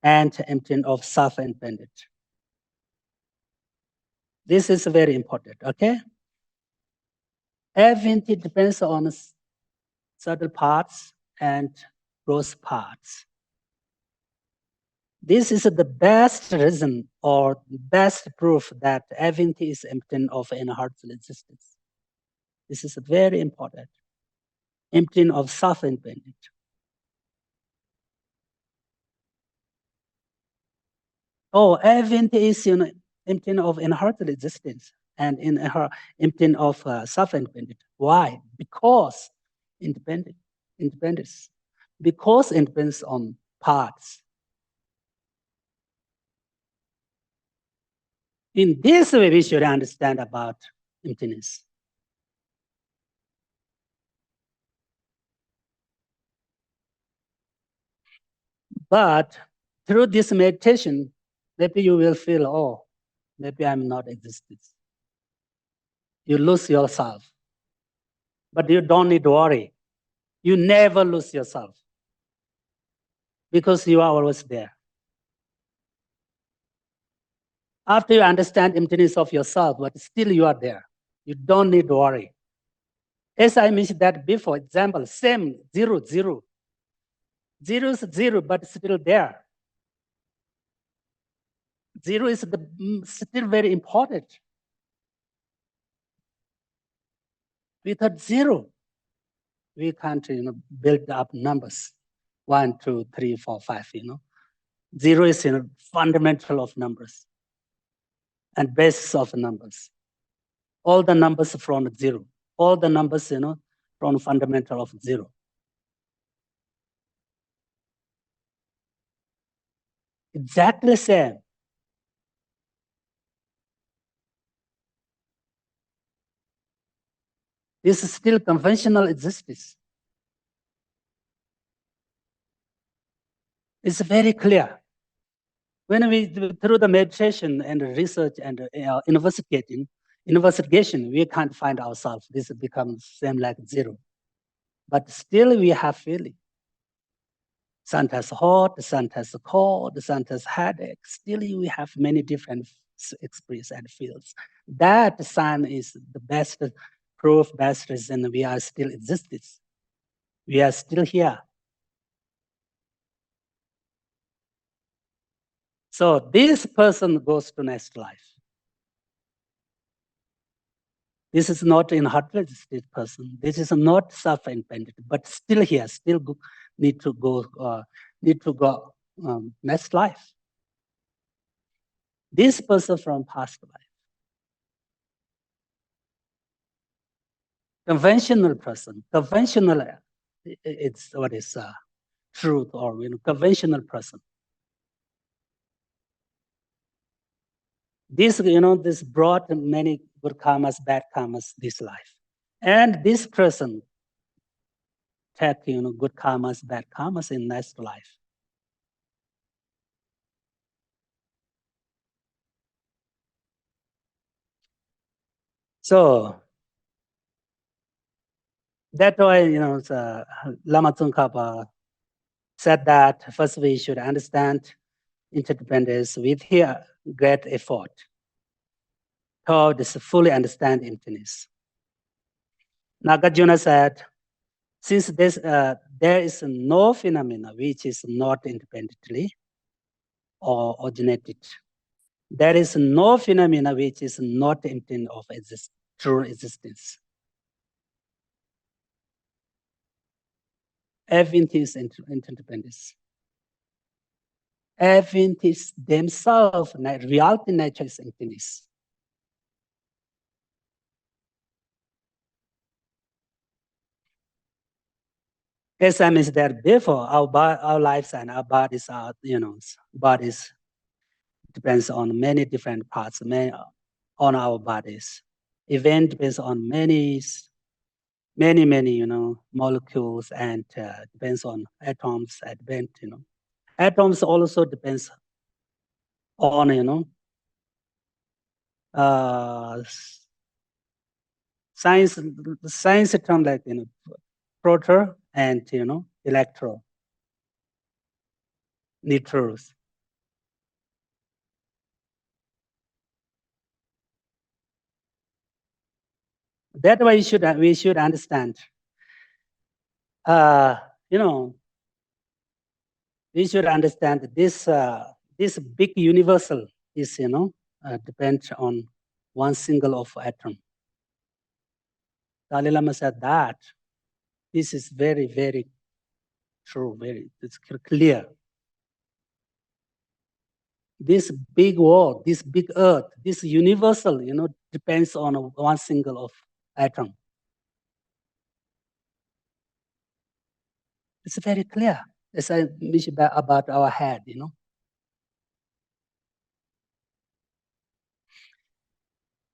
and empty of self-independent. This is very important, okay? Everything depends on subtle parts and gross parts. This is the best reason or best proof that everything is empty of any heartful existence. This is very important. Empty of self-independent. Oh, everything is empty of inherent existence and empty of self-independent. Why? Because independence. Because it depends on parts. In this way, we should understand about emptiness. But through this meditation, maybe you will feel, oh, maybe I'm not existence. You lose yourself. But you don't need to worry. You never lose yourself because you are always there. After you understand emptiness of yourself, but still you are there. You don't need to worry. As I mentioned that before, example, same, 0, 0. 0 is 0, but still there. 0 is still very important. Without 0, we can't build up numbers. 1, 2, 3, 4, 5, 0 is fundamental of numbers and basis of numbers. All the numbers from 0. All the numbers, from fundamental of 0. Exactly same. This is still conventional existence. It's very clear. When we through the meditation and research and investigation, we can't find ourselves. This becomes same like 0. But still we have feeling. Sometimes hot, sometimes cold, sometimes headache. Still we have many different experiences and feels. That sign is the best proof, best reason we are still existence. We are still here. So this person goes to next life. This is not in heartless state person. This is not self-independent, but still here, still need to go next life. This person from past life. Conventional person, conventional, it's what is truth or conventional person. This this brought many good karmas, bad karmas this life, and this person take good karmas, bad karmas in next life. So that's why Lama Tsongkhapa said that first we should understand interdependence with here great effort toward this fully understand emptiness. Nagarjuna said, since there is no phenomena which is not independently or originated, there is no phenomena which is not empty of true existence. Everything is interdependence. Everything is themselves, reality nature is emptiness. As I mentioned that before, our lives and our bodies are, bodies depends on many different parts, on our bodies. Event depends on many, molecules and depends on atoms, event, Atoms also depends on, science term like, proton and, electron, neutrons. That way we should understand. We should understand this this big universal is, depends on one single of atom. Dalai Lama said that this is very, very true, it's clear. This big world, this big earth, this universal, depends on one single of atom. It's very clear, as I mentioned about our head,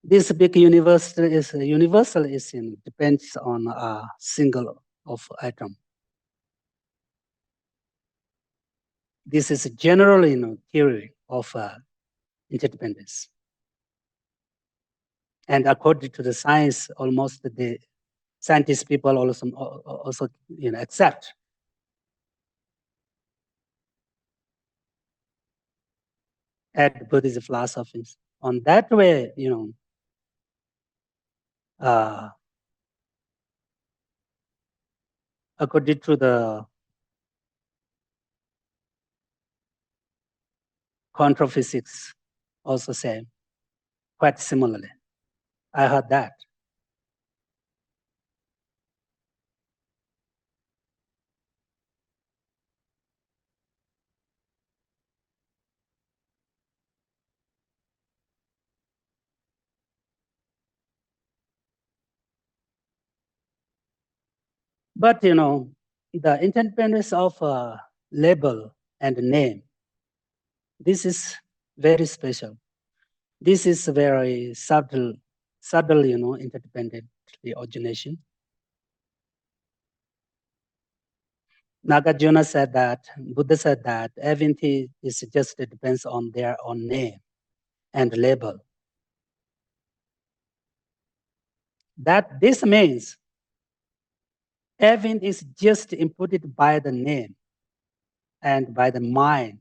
This big universal depends on a single of atom. This is generally, theory of interdependence. And according to the science, almost the scientist people also accept. At Buddhist philosophies. On that way, according to the quantum physics, also say quite similarly. I heard that. But the interdependence of label and name, this is very special. This is very subtle, interdependent origination. Nagarjuna said that, Buddha said that everything is just depends on their own name and label. That this means everything is just inputted by the name and by the mind.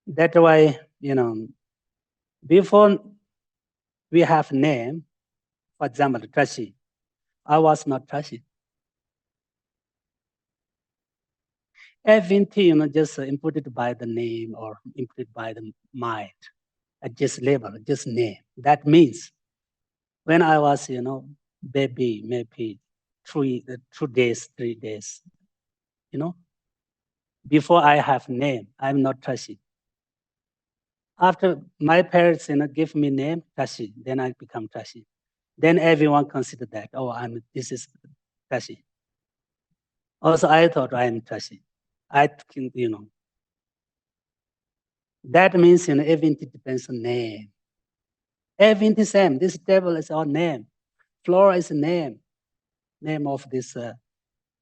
That's why, before we have name, for example, Tashi, I was not Tashi. Everything, just inputted by the name or inputted by the mind. Just label, just name. That means when I was, baby, maybe 2 days, 3 days, before I have name, I'm not Tashi. After my parents, give me name, Tashi, then I become Tashi. Then everyone consider that, this is Tashi. Also, I thought I am Tashi. I think, that means, everything depends on name. Everything is same. This table is our name. Flora is a name of this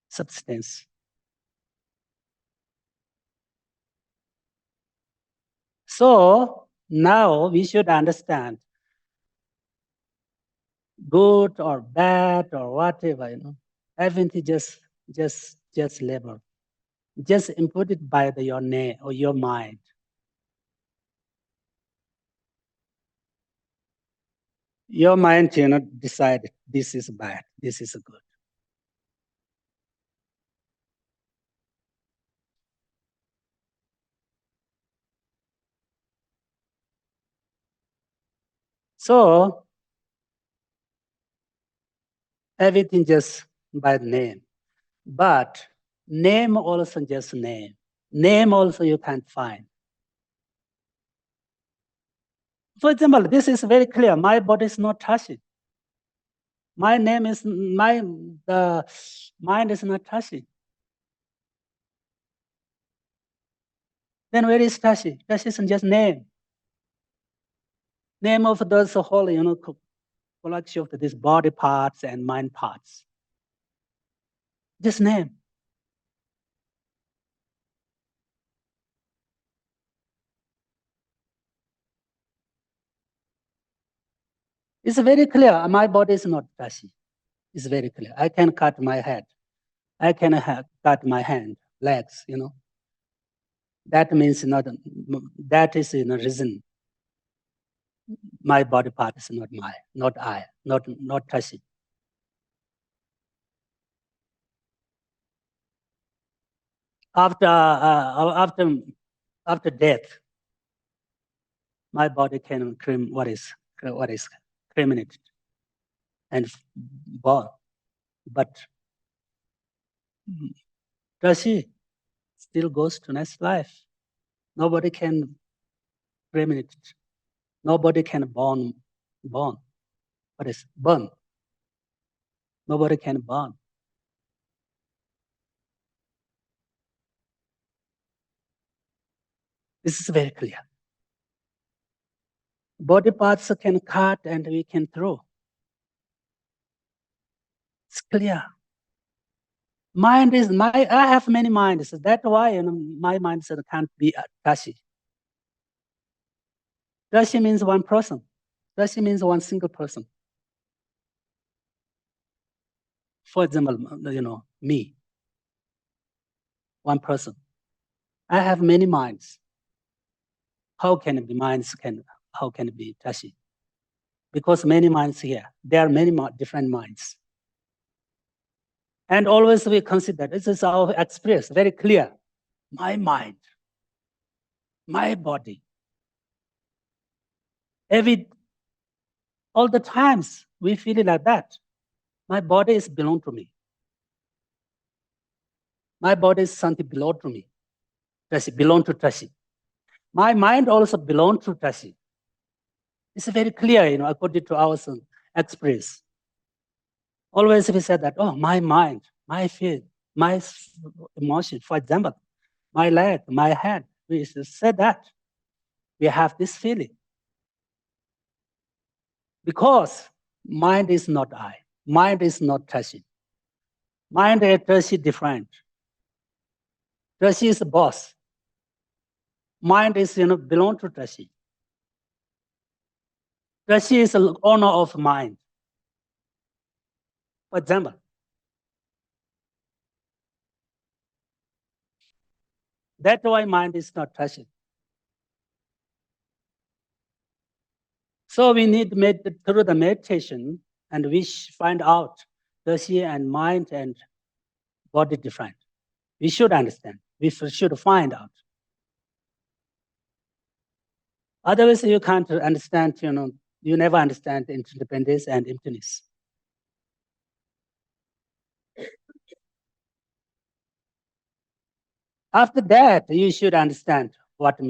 substance. So now we should understand good or bad or whatever, everything just label. Just input it by your name or your mind. Your mind, decide this is bad, this is good. So everything just by name. But name also just name. Name also you can't find. For example, this is very clear. My body is not Tashi. My name is the mind is not Tashi. Then where is Tashi? Tashi is just name. Name of those whole, collection of these body parts and mind parts. Just name. It's very clear. My body is not Tashi. It's very clear. I can cut my head. I can cut my hand, legs, That means that is reason. My body part is not I, not Tashi. after death, my body can what is cremated and born, but Rashi still goes to next life. Nobody can cremate it. Nobody can born. What is burn? Nobody can burn. This is very clear. Body parts can cut and we can throw. It's clear. Mind is I have many minds. That's why my mind can't be Rashi. Rashi means one person. Rashi means one single person. For example, me, one person. I have many minds. How can it be how can it be Rashi? Because many minds here. There are many different minds. And always we consider, this is our experience, very clear. My mind, my body. All the times we feel it like that. My body is belong to me. My body is something belong to me. Tashi, belong to Tashi. My mind also belong to Tashi. It's very clear, according to our experience. Always we said that, oh, my mind, my feel, my emotion, for example, my leg, my head, we said that. We have this feeling. Because mind is not I. Mind is not Tashi. Mind and Tashi different. Tashi is the boss. Mind is, belong to Tashi. Tashi is the owner of mind. For example, that's why mind is not Tashi. So we need through the meditation, and we find out Tashi and mind and body different. We should understand. We should find out. Otherwise, you can't understand, you never understand interdependence and emptiness. After that, you should understand what is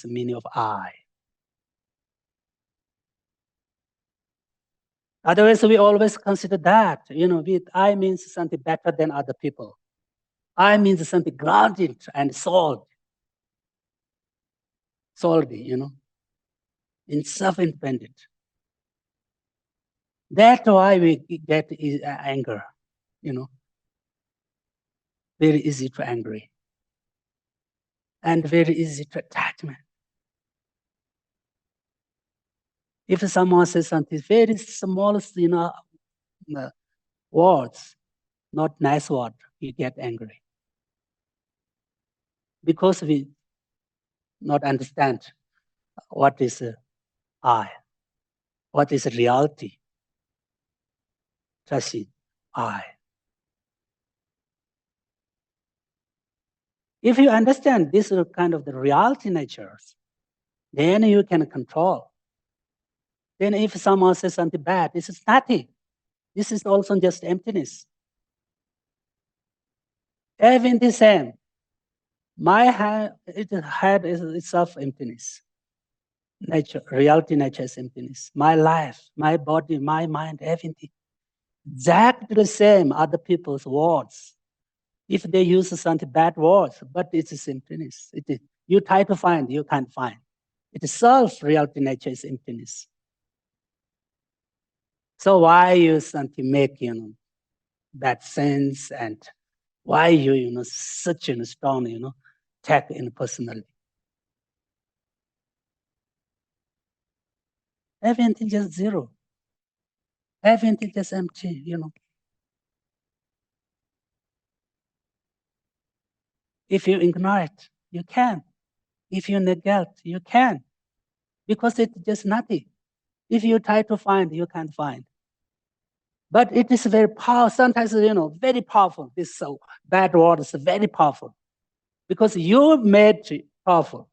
the meaning of I. Otherwise, we always consider that, I means something better than other people. I means something grounded and solid, in self-independent. That's why we get anger, very easy to angry and very easy to attachment. If someone says something very smallest, words, not nice word, you get angry. Because we not understand what is I, what is reality. Tashi, I. If you understand this kind of the reality natures, then you can control. Then if someone says something bad, this is nothing. This is also just emptiness. Everything the same. My head is itself emptiness. Nature, reality nature is emptiness. My life, my body, my mind, everything. Exactly the same other people's words. If they use something bad words, but it's emptiness. You try to find, you can't find. Itself, reality nature is emptiness. So why you something make bad sense, and why you such strong attack in personally? Everything just zero. Everything just empty. If you ignore it, you can. If you neglect, you can. Because it's just nothing. If you try to find, you can't find. But it is very powerful. Sometimes, very powerful. This bad word is very powerful because you made it powerful.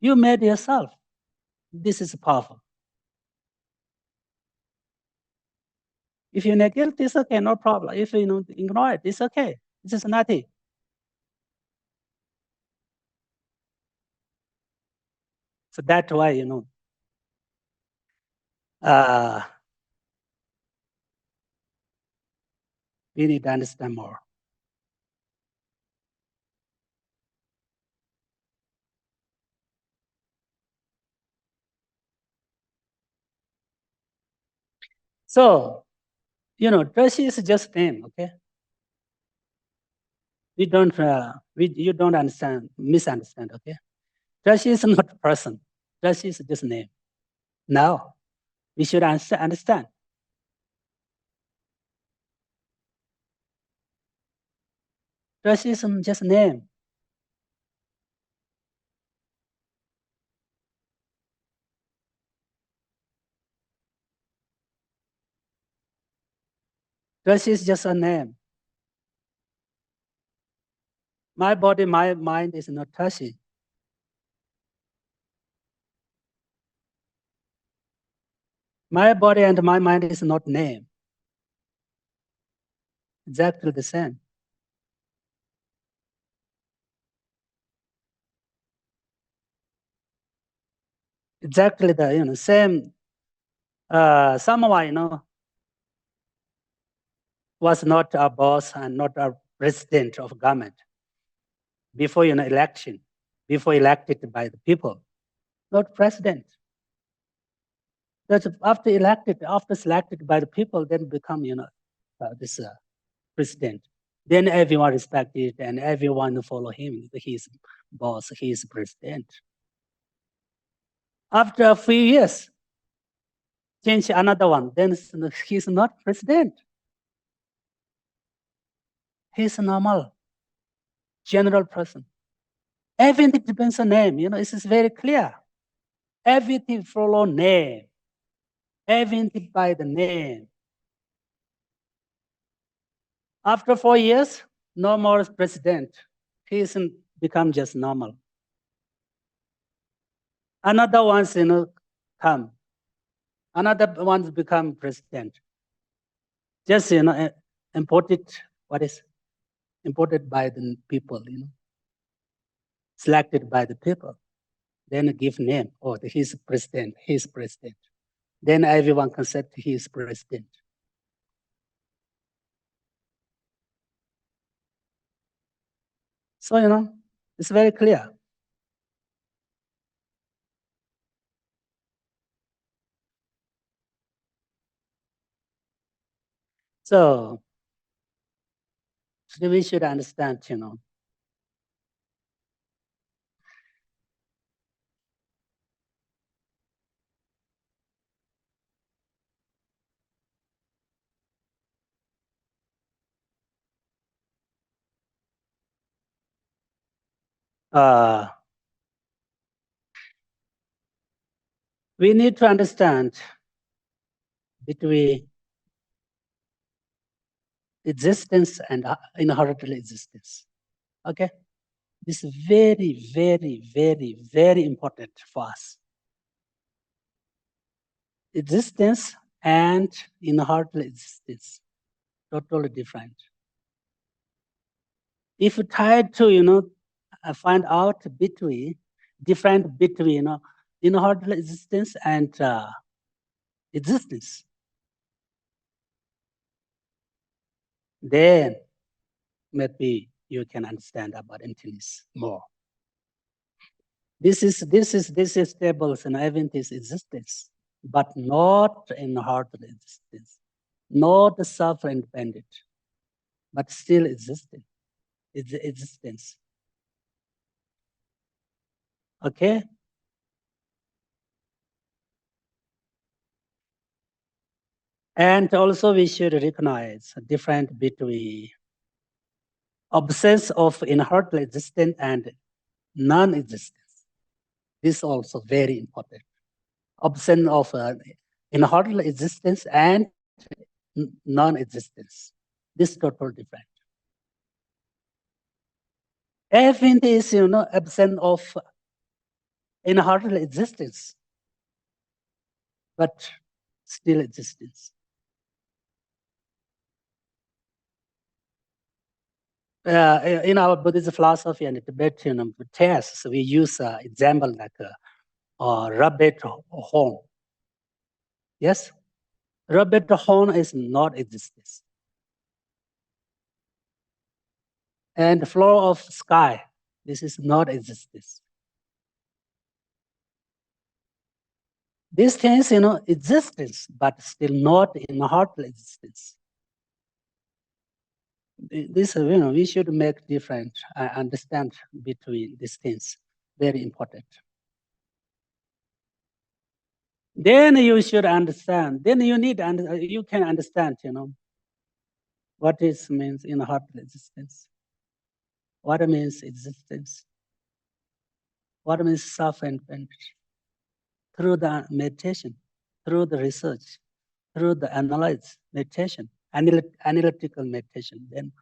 You made yourself. This is powerful. If you negate, it's okay, no problem. If you ignore it, it's okay. This is nothing. So that's why, we need to understand more. So, Geshe is just name, okay? You don't misunderstand, okay? Geshe is not a person. Geshe is just name. Now, we should understand. Geshe is just name. Geshe is just a name. My body, my mind is not Geshe. My body and my mind is not name. Exactly the same. Exactly the same. Someone was not a boss and not a president of government before election, before elected by the people, not president. That's after selected by the people, then become this president. Then everyone respect it and everyone follow him. He's boss. He's president. After a few years, change another one. Then he's not president. He's a normal, general person. Everything depends on name. This is very clear. Everything follow name. Everything by the name. After 4 years, no more president. He's become just normal. Another ones, come. Another ones become president. Just, imported, imported by the people, selected by the people. Then give name, he's president, he's president. Then everyone can say he's president. So, it's very clear. So we should understand, we need to understand between existence and inherent existence. Okay? This is very, very, very, very important for us. Existence and inherent existence, totally different. If you try to, find out different between, inherent existence and existence, then maybe you can understand about emptiness more. This is stable and event is existence, but not inherent existence, not self-independent, but still existing. It's existence. Okay? And also we should recognize the difference between absence of inherent existence and non-existence. This is also very important. absence of inherent existence and non-existence. This is totally different. Everything is, absent of inherent existence, but still existence. In our Buddhist philosophy and Tibetan texts, we use example like a rabbit horn. Yes, rabbit horn is not existence. And floor of sky, this is not existence. These things, existence, but still not inherent existence. This, we should make different, understand between these things. Very important. Then you should understand. Then you need, you can understand, what it means inherent existence. What means existence? What means self-independent? Through the meditation, through the research, through the analysis, meditation, analytical meditation. Then,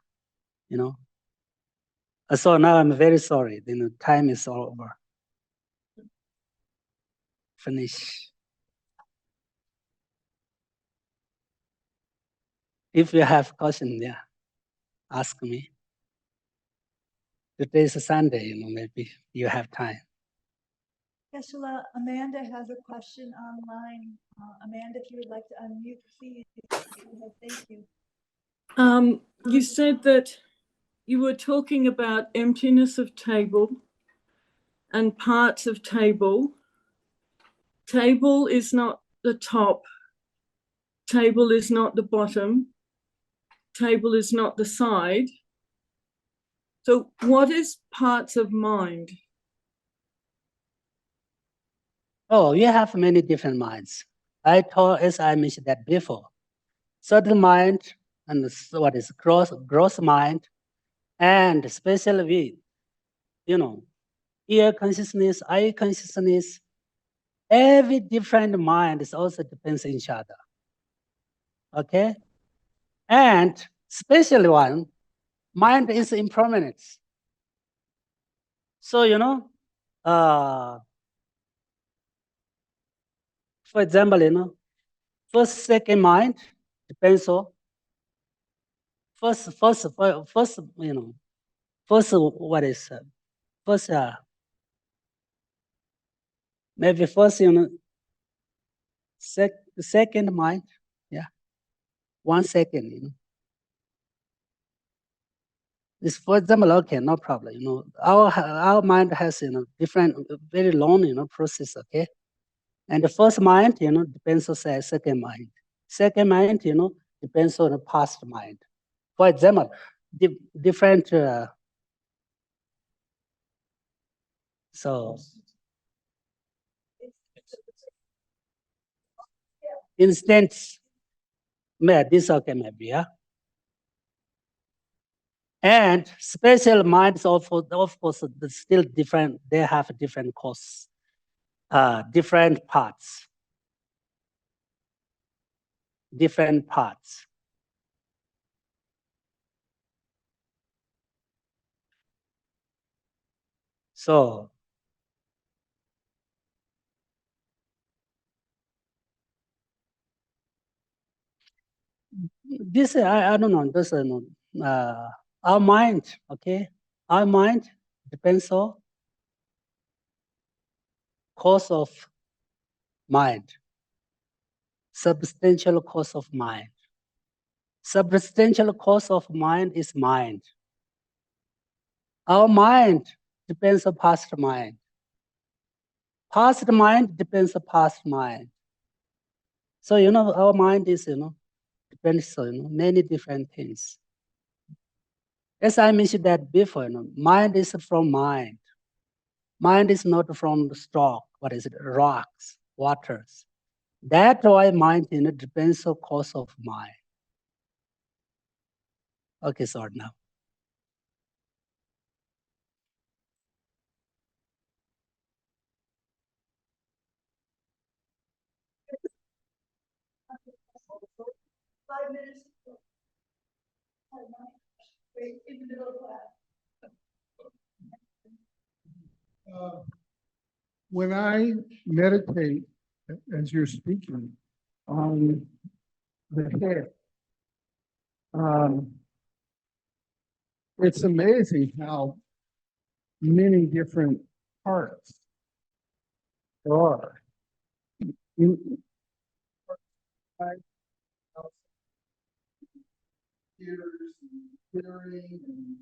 So now I'm very sorry. Time is all over. Finish. If you have question, ask me. Today is Sunday, maybe you have time. Geshe, Amanda has a question online. Amanda, if you would like to unmute, please. Thank you. You said that you were talking about emptiness of table and parts of table. Table is not the top. Table is not the bottom. Table is not the side. So what is parts of mind? Oh, you have many different minds. As I mentioned that before. Subtle mind and what is gross mind, and special with, ear consciousness, eye consciousness. Every different mind is also depends on each other. Okay? And special one, mind is impermanence. So, for example, first, second mind depends on first, what is first, maybe first, second mind, 1 second, This, for example, okay, no problem. Our mind has, different, very long, process. Okay, and the first mind, depends on the second mind. Second mind, depends on the past mind. For example, different. So instance, this okay maybe, yeah. And special minds, of course, still different. They have different costs, different parts. Different parts. So this, I don't know, this, our mind, okay? Our mind depends on cause of mind, substantial cause of mind. Substantial cause of mind is mind. Our mind depends on past mind. Past mind depends on past mind. So, our mind is, depends on, many different things. As I mentioned that before, mind is from mind. Mind is not from the stock, what is it, rocks, waters. That's why mind, depends on cause of mind. Okay, sorry now. 5 minutes. Wait, in the middle of class. When I meditate, as you're speaking, on the head, it's amazing how many different parts there are. Ears and hearing and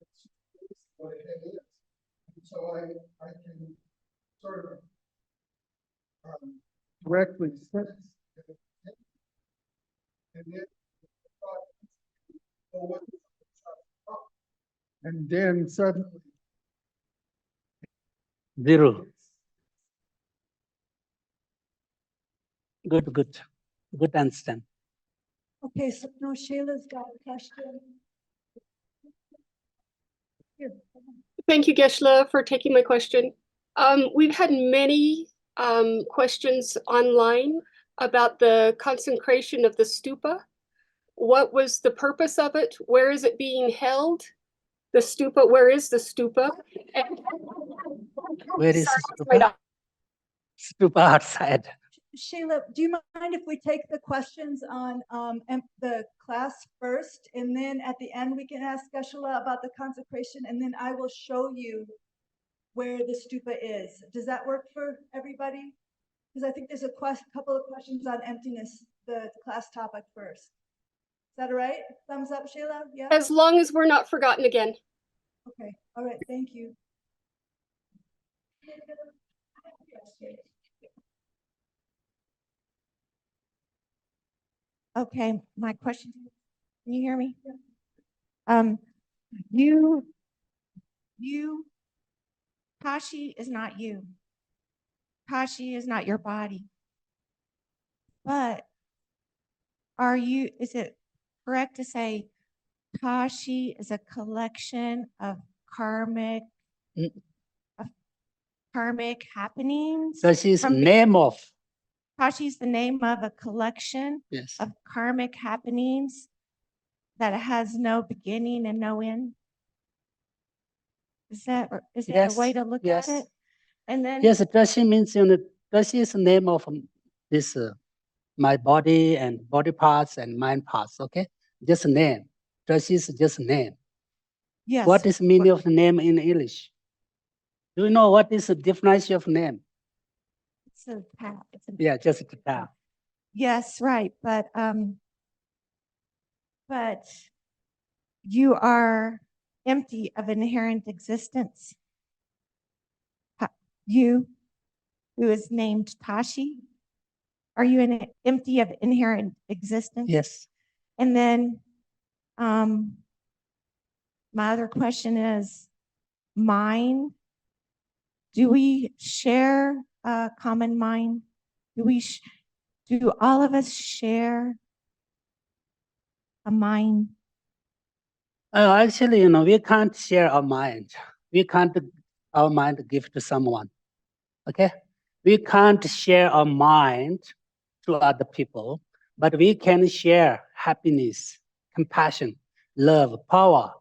it's what a head is. And so I can sort of directly sense it. And then and then suddenly Zero. Good understand. Okay, so no, Sheila's got a question. Here. Thank you, Geshe, for taking my question. We've had many questions online about the consecration of the stupa. What was the purpose of it? Where is it being held? The stupa, where is the stupa? And Where is sorry, stupa? my Stupa outside. Sheila, do you mind if we take the questions on the class first, and then at the end we can ask Geshe about the consecration, and then I will show you where the stupa is. Does that work for everybody? Because I think there's a couple of questions on emptiness, the class topic first. Is that all right? Thumbs up, Sheila? Yeah? As long as we're not forgotten again. Okay, all right, thank you. Okay, my question, can you hear me? You, Tashi is not you. Tashi is not your body. But is it correct to say Tashi is a collection of karmic, Mm. of karmic happenings? That is From- name of. Tashi is the name of a collection Yes. of karmic happenings that has no beginning and no end? Is that a way to look yes. at it? And then Yes, Dashi means, Dashi is the name of this, my body and body parts and mind parts, okay? Just name. Dashi is just name. yes, What is meaning of the name in English? Do you know what is the definition of name? it's a path. It's a, Yeah, just a tap. yes, right. But you are empty of inherent existence. You, who is named Tashi, are you empty of inherent existence? Yes. And then my other question is mind. Do we share a common mind? Do all of us share a mind? Actually, we can't share our mind. We can't our mind give to someone. Okay? We can't share our mind to other people, but we can share happiness, compassion, love, power.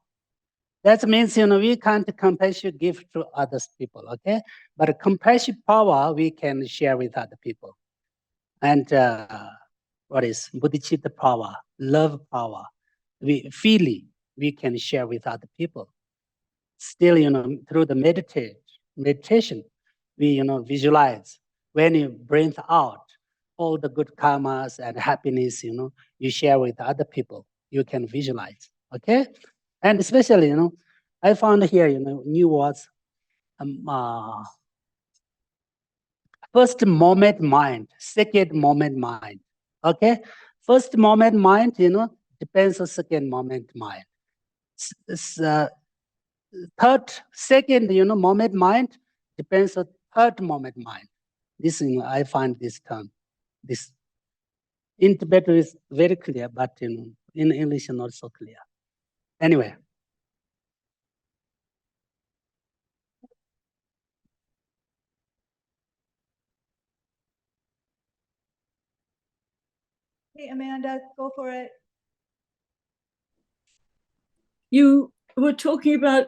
That means, we can't compassion give to other people, okay? But compassion power, we can share with other people. And what is bodhicitta power, love power, we can share with other people. Still, through the meditation, we, visualize when you breathe out all the good karmas and happiness, you share with other people. You can visualize, okay? And especially, I found here, new words, first moment mind, second moment mind, okay? First moment mind, depends on second moment mind. Second, moment mind depends on third moment mind. This, I find this term. This in Tibetan is very clear, but in English not so clear. Anyway. Hey, Amanda, go for it. You were talking about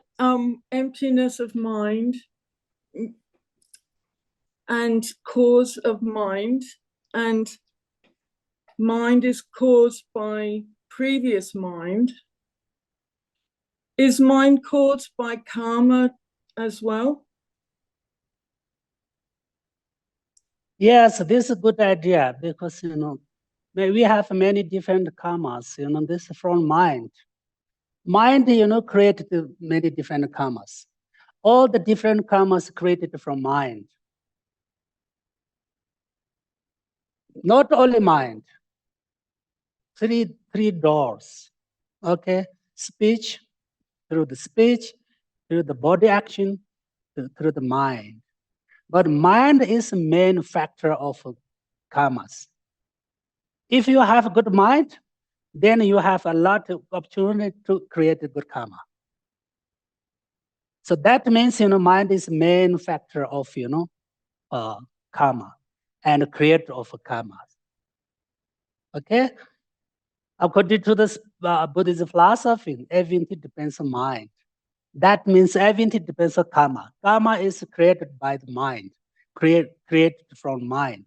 emptiness of mind and cause of mind, and mind is caused by previous mind. Is mind caused by karma as well? Yes, this is a good idea because, we have many different karmas, this is from mind. Mind, created many different karmas. All the different karmas created from mind. Not only mind, three doors, okay? Speech, through the speech, through the body action, through the mind. But mind is the main factor of karmas. If you have a good mind, then you have a lot of opportunity to create a good karma. So that means, mind is main factor of, karma and creator of karma. Okay? According to this Buddhist philosophy, everything depends on mind. That means everything depends on karma. Karma is created by the mind, created from mind.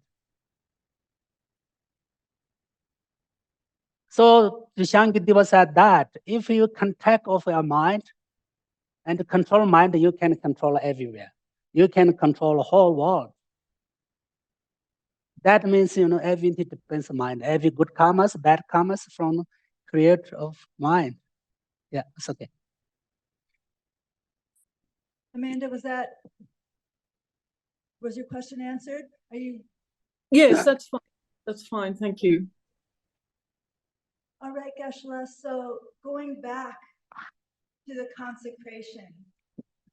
So Shankideva said that if you can take off your mind and control mind, you can control everywhere. You can control the whole world. That means, everything depends on mind. Every good karmas, bad karmas from creator of mind. Yeah, it's okay. Amanda, was your question answered? Are you? Yes, that's fine. That's fine. Thank you. All right, Geshe. So going back to the consecration,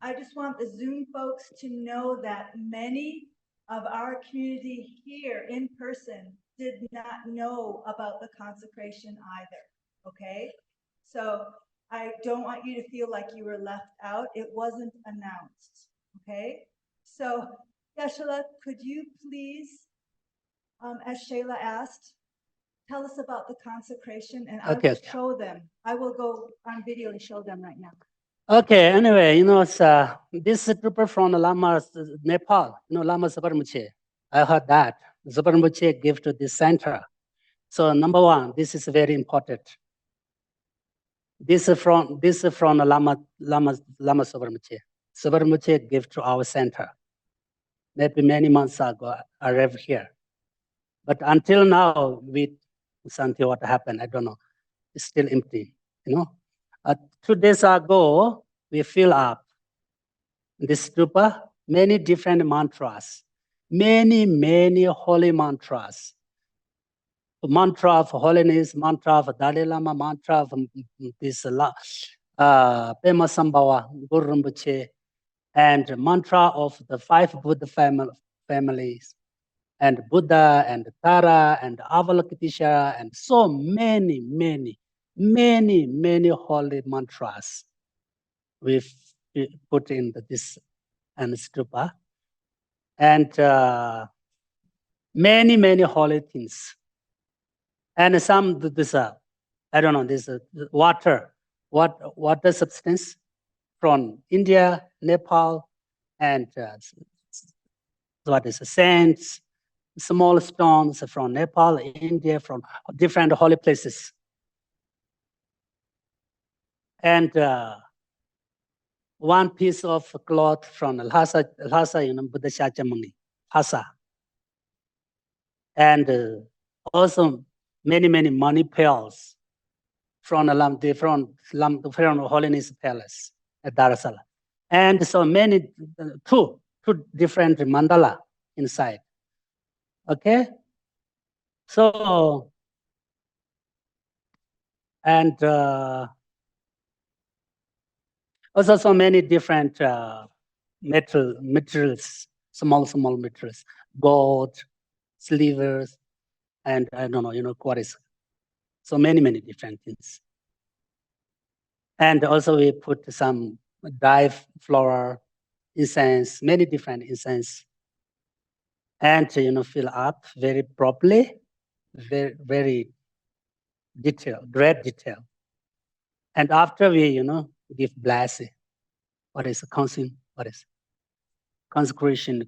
I just want the Zoom folks to know that many of our community here in person did not know about the consecration either, okay? So I don't want you to feel like you were left out. It wasn't announced, okay? So Geshe, could you please, as Shayla asked, tell us about the consecration, and I Okay. will show them. I will go on video and show them right now. Okay, anyway, it's, this trooper from Lama Nepal, Lama Sabarmuche. I heard that. Sabarmuche gave to this center. So number one, this is very important. This is from Lama Sabarmuche. Sabarmuche gave to our center. Maybe many months ago, I arrived here. But until now, something what happened, I don't know. It's still empty, 2 days ago, we fill up this stupa, many different mantras, many holy mantras. Mantra of holiness, mantra of Dalai Lama, mantra of this Pema Sambhava, Guru Rinpoche, and mantra of the 5 Buddha families, and Buddha, and Tara, and Avalokiteshvara, and so many holy mantras we've put in this and stupa, and many holy things, and some this I don't know, this water substance from India, Nepal, and what is saints, small stones from Nepal, India, from different holy places, and one piece of cloth from Lhasa, Buddha Shakyamuni, Lhasa. And also many money pearls from Holiness Palace at Dar es Salaam. And so many, two different mandala inside. Okay? So, and also so many different materials, small materials, gold, silvers, and I don't know, what is. So many different things. And also we put some dye flower, incense, many different incense. And, fill up very properly, very detail, great detail. And after we, give blessing, what is consecration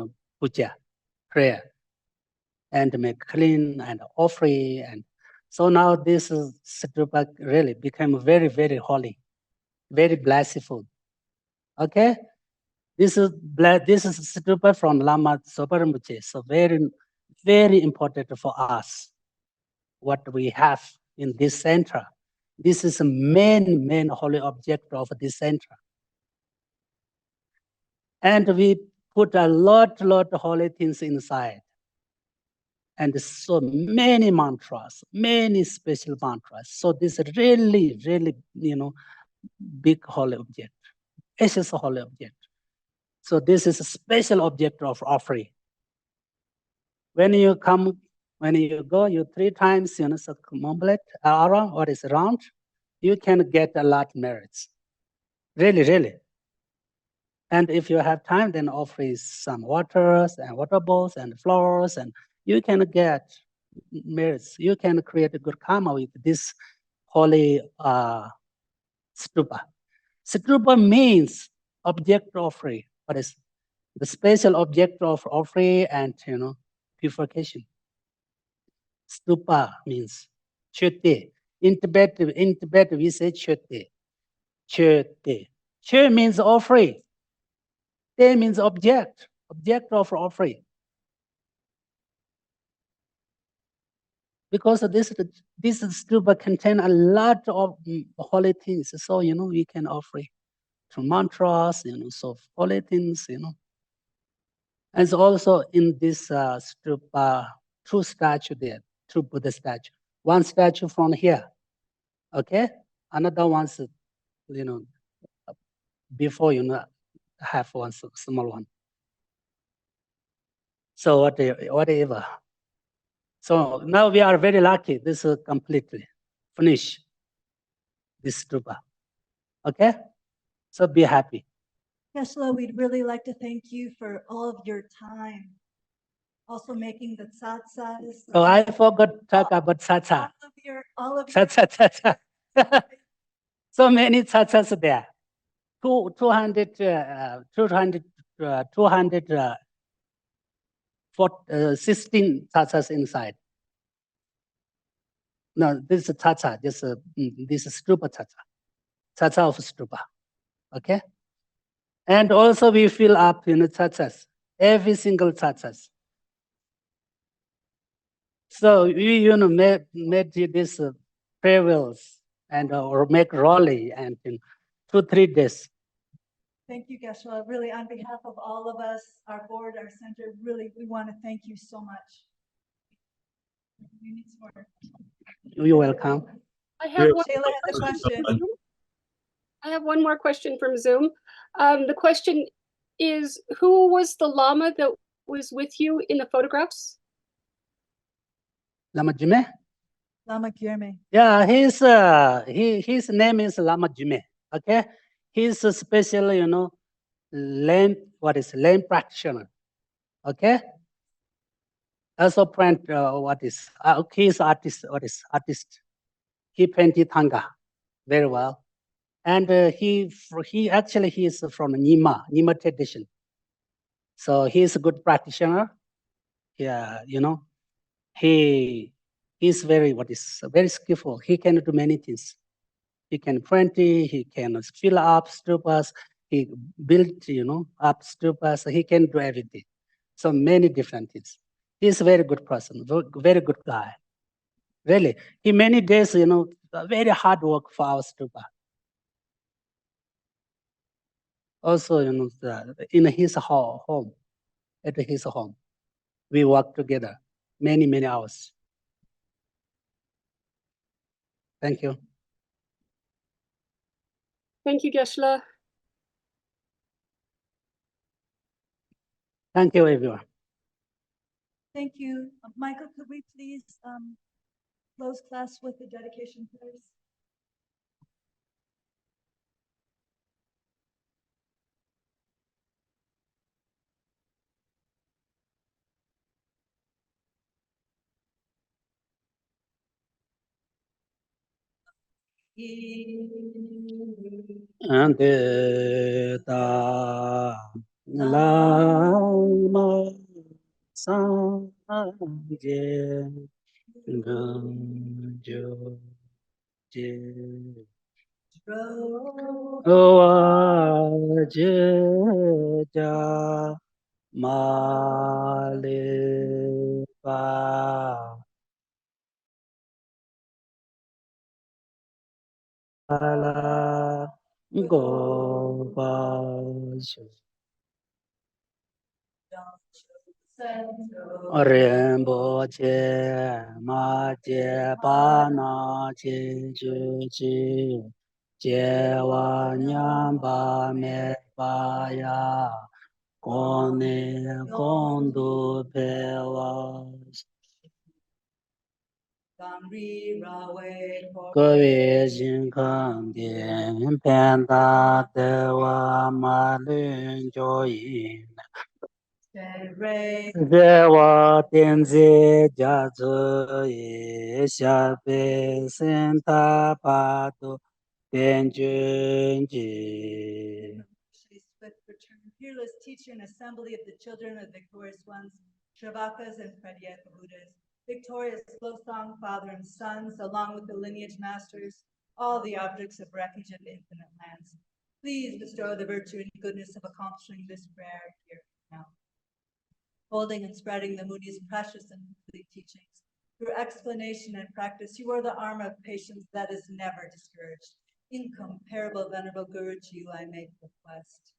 of puja, prayer, and make clean and offering. And so now this stupa really became very, very holy, very blessful. Okay? This is stupa from Lama Tsongkhapa. So very, very important for us, what we have in this center. This is the main holy object of this center. And we put a lot of holy things inside. And so many mantras, many special mantras. So this is really, really, big holy object. It's just a holy object. So this is a special object of offering. When you go, you 3 times, circumambulate around or is around, you can get a lot of merits. Really, really. And if you have time, then offer some waters and water bowls and flowers, and you can get merits. You can create a good karma with this holy stupa. Stupa means object offering. What is the special object of offering and purification? Stupa means chute. In Tibet we say chute. Chute. Chute means offering. Te means object of offering. Because this stupa contain a lot of holy things. So, we can offer through mantras, so holy things, And it's also in this stupa, two statue there, two Buddha statue. One statue from here, okay? Another one's, before, have one small one. So whatever. So now we are very lucky. This is completely finished, this stupa. Okay? So be happy. Geshe, we'd really like to thank you for all of your time. Also making the tsatsas. Oh, I forgot to talk about tsatsa. All of your Tsatsa. So many tsatsas there. 200, 16 tsatsas inside. No, this is tsatsa. This is stupa tsatsa. Tsatsa of stupa. Okay? And also we fill up tsatsas. Every single tsatsas. So we made this prayer wheels and or make rolling and in 2-3 days. Thank you, Geshe. Really, on behalf of all of us, our board, our center, really, we want to thank you so much. You need some more. You're welcome. I have one Shayla has a question. I have one more question from Zoom. The question is, who was the Lama that was with you in the photographs? Lama Jime? Lama Gyurme. Yeah, his name is Lama Jime. Okay, he's a special, lame practitioner. Okay. Also, he's artist. Artist? He painted Thanga very well, and he is from Nima tradition. So he's a good practitioner. Yeah, he's very skillful. He can do many things. He can print, he can fill up stupas, he built, up stupas, he can do everything. So many different things. He's a very good person, very good guy. Really, he many days, very hard work for our stupa. Also, in his home, at his home, we work together many hours. Thank you. Thank you, Geshe. Thank you, everyone. Thank you. Michael, could we please close class with the dedication prayers? ante ta Lama Tsongkhapa Rinpoche ma che pa na che ju chi che wa nyam ba me pa ya con ne con du pe wa ko we jin kan dien pen da de wa ma lun jo yin Dewa tenze jazu ye shape senta padu tenjun ji. Fearless teacher and assembly of the children of the victorious ones, Shravakas and Pratyeka Buddhas, victorious Losang, father and sons, along with the lineage masters, all the objects of refuge of the infinite lands. Please bestow the virtue and goodness of accomplishing this prayer here now. Holding and spreading the Muni's precious and complete teachings. Through explanation and practice, you are the armor of patience that is never discouraged. Incomparable Venerable Guru, to you I make request.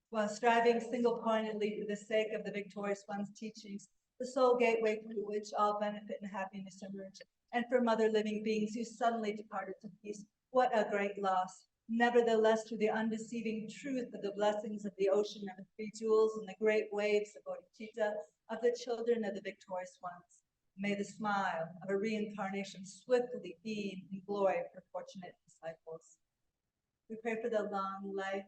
While striving single-pointedly for the sake of the victorious one's teachings, the sole gateway through which all benefit and happiness emerge, and for mother living beings who suddenly departed to peace, what a great loss. Nevertheless, through the undeceiving truth of the blessings of the ocean and the three jewels and the great waves of bodhicitta of the children of the victorious ones, may the smile of a reincarnation swiftly beam in glory for fortunate disciples. We pray for the long life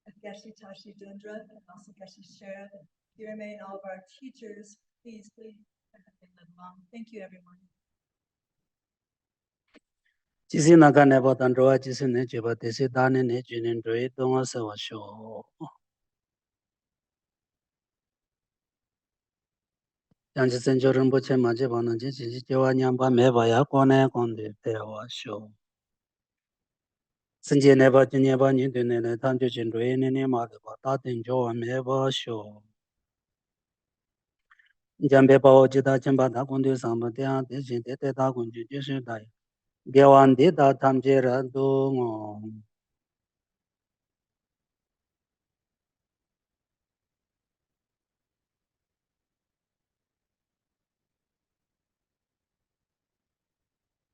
of Geshe Tashi Dhondup and also Geshe Sherab and Kirame and all of our teachers. Please have them live long. Thank you, everyone. Jisi na ka nebo tanruwa jisi ne jeba desi dani ne junin rui donga sewa sho. Yanchi senjo rinpoche ma jeba na jisi jewa nyamba meba ya kone konde pewa sho. Senje neba jinyeba nyindu nene tanju jin rui nene ma deba tatin jowa meba sho. Jambe pa oji da jimba da kundu samba diya desi dete da kunju jisi da gewan di da tamje ra do ngo.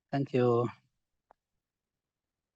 Thank you.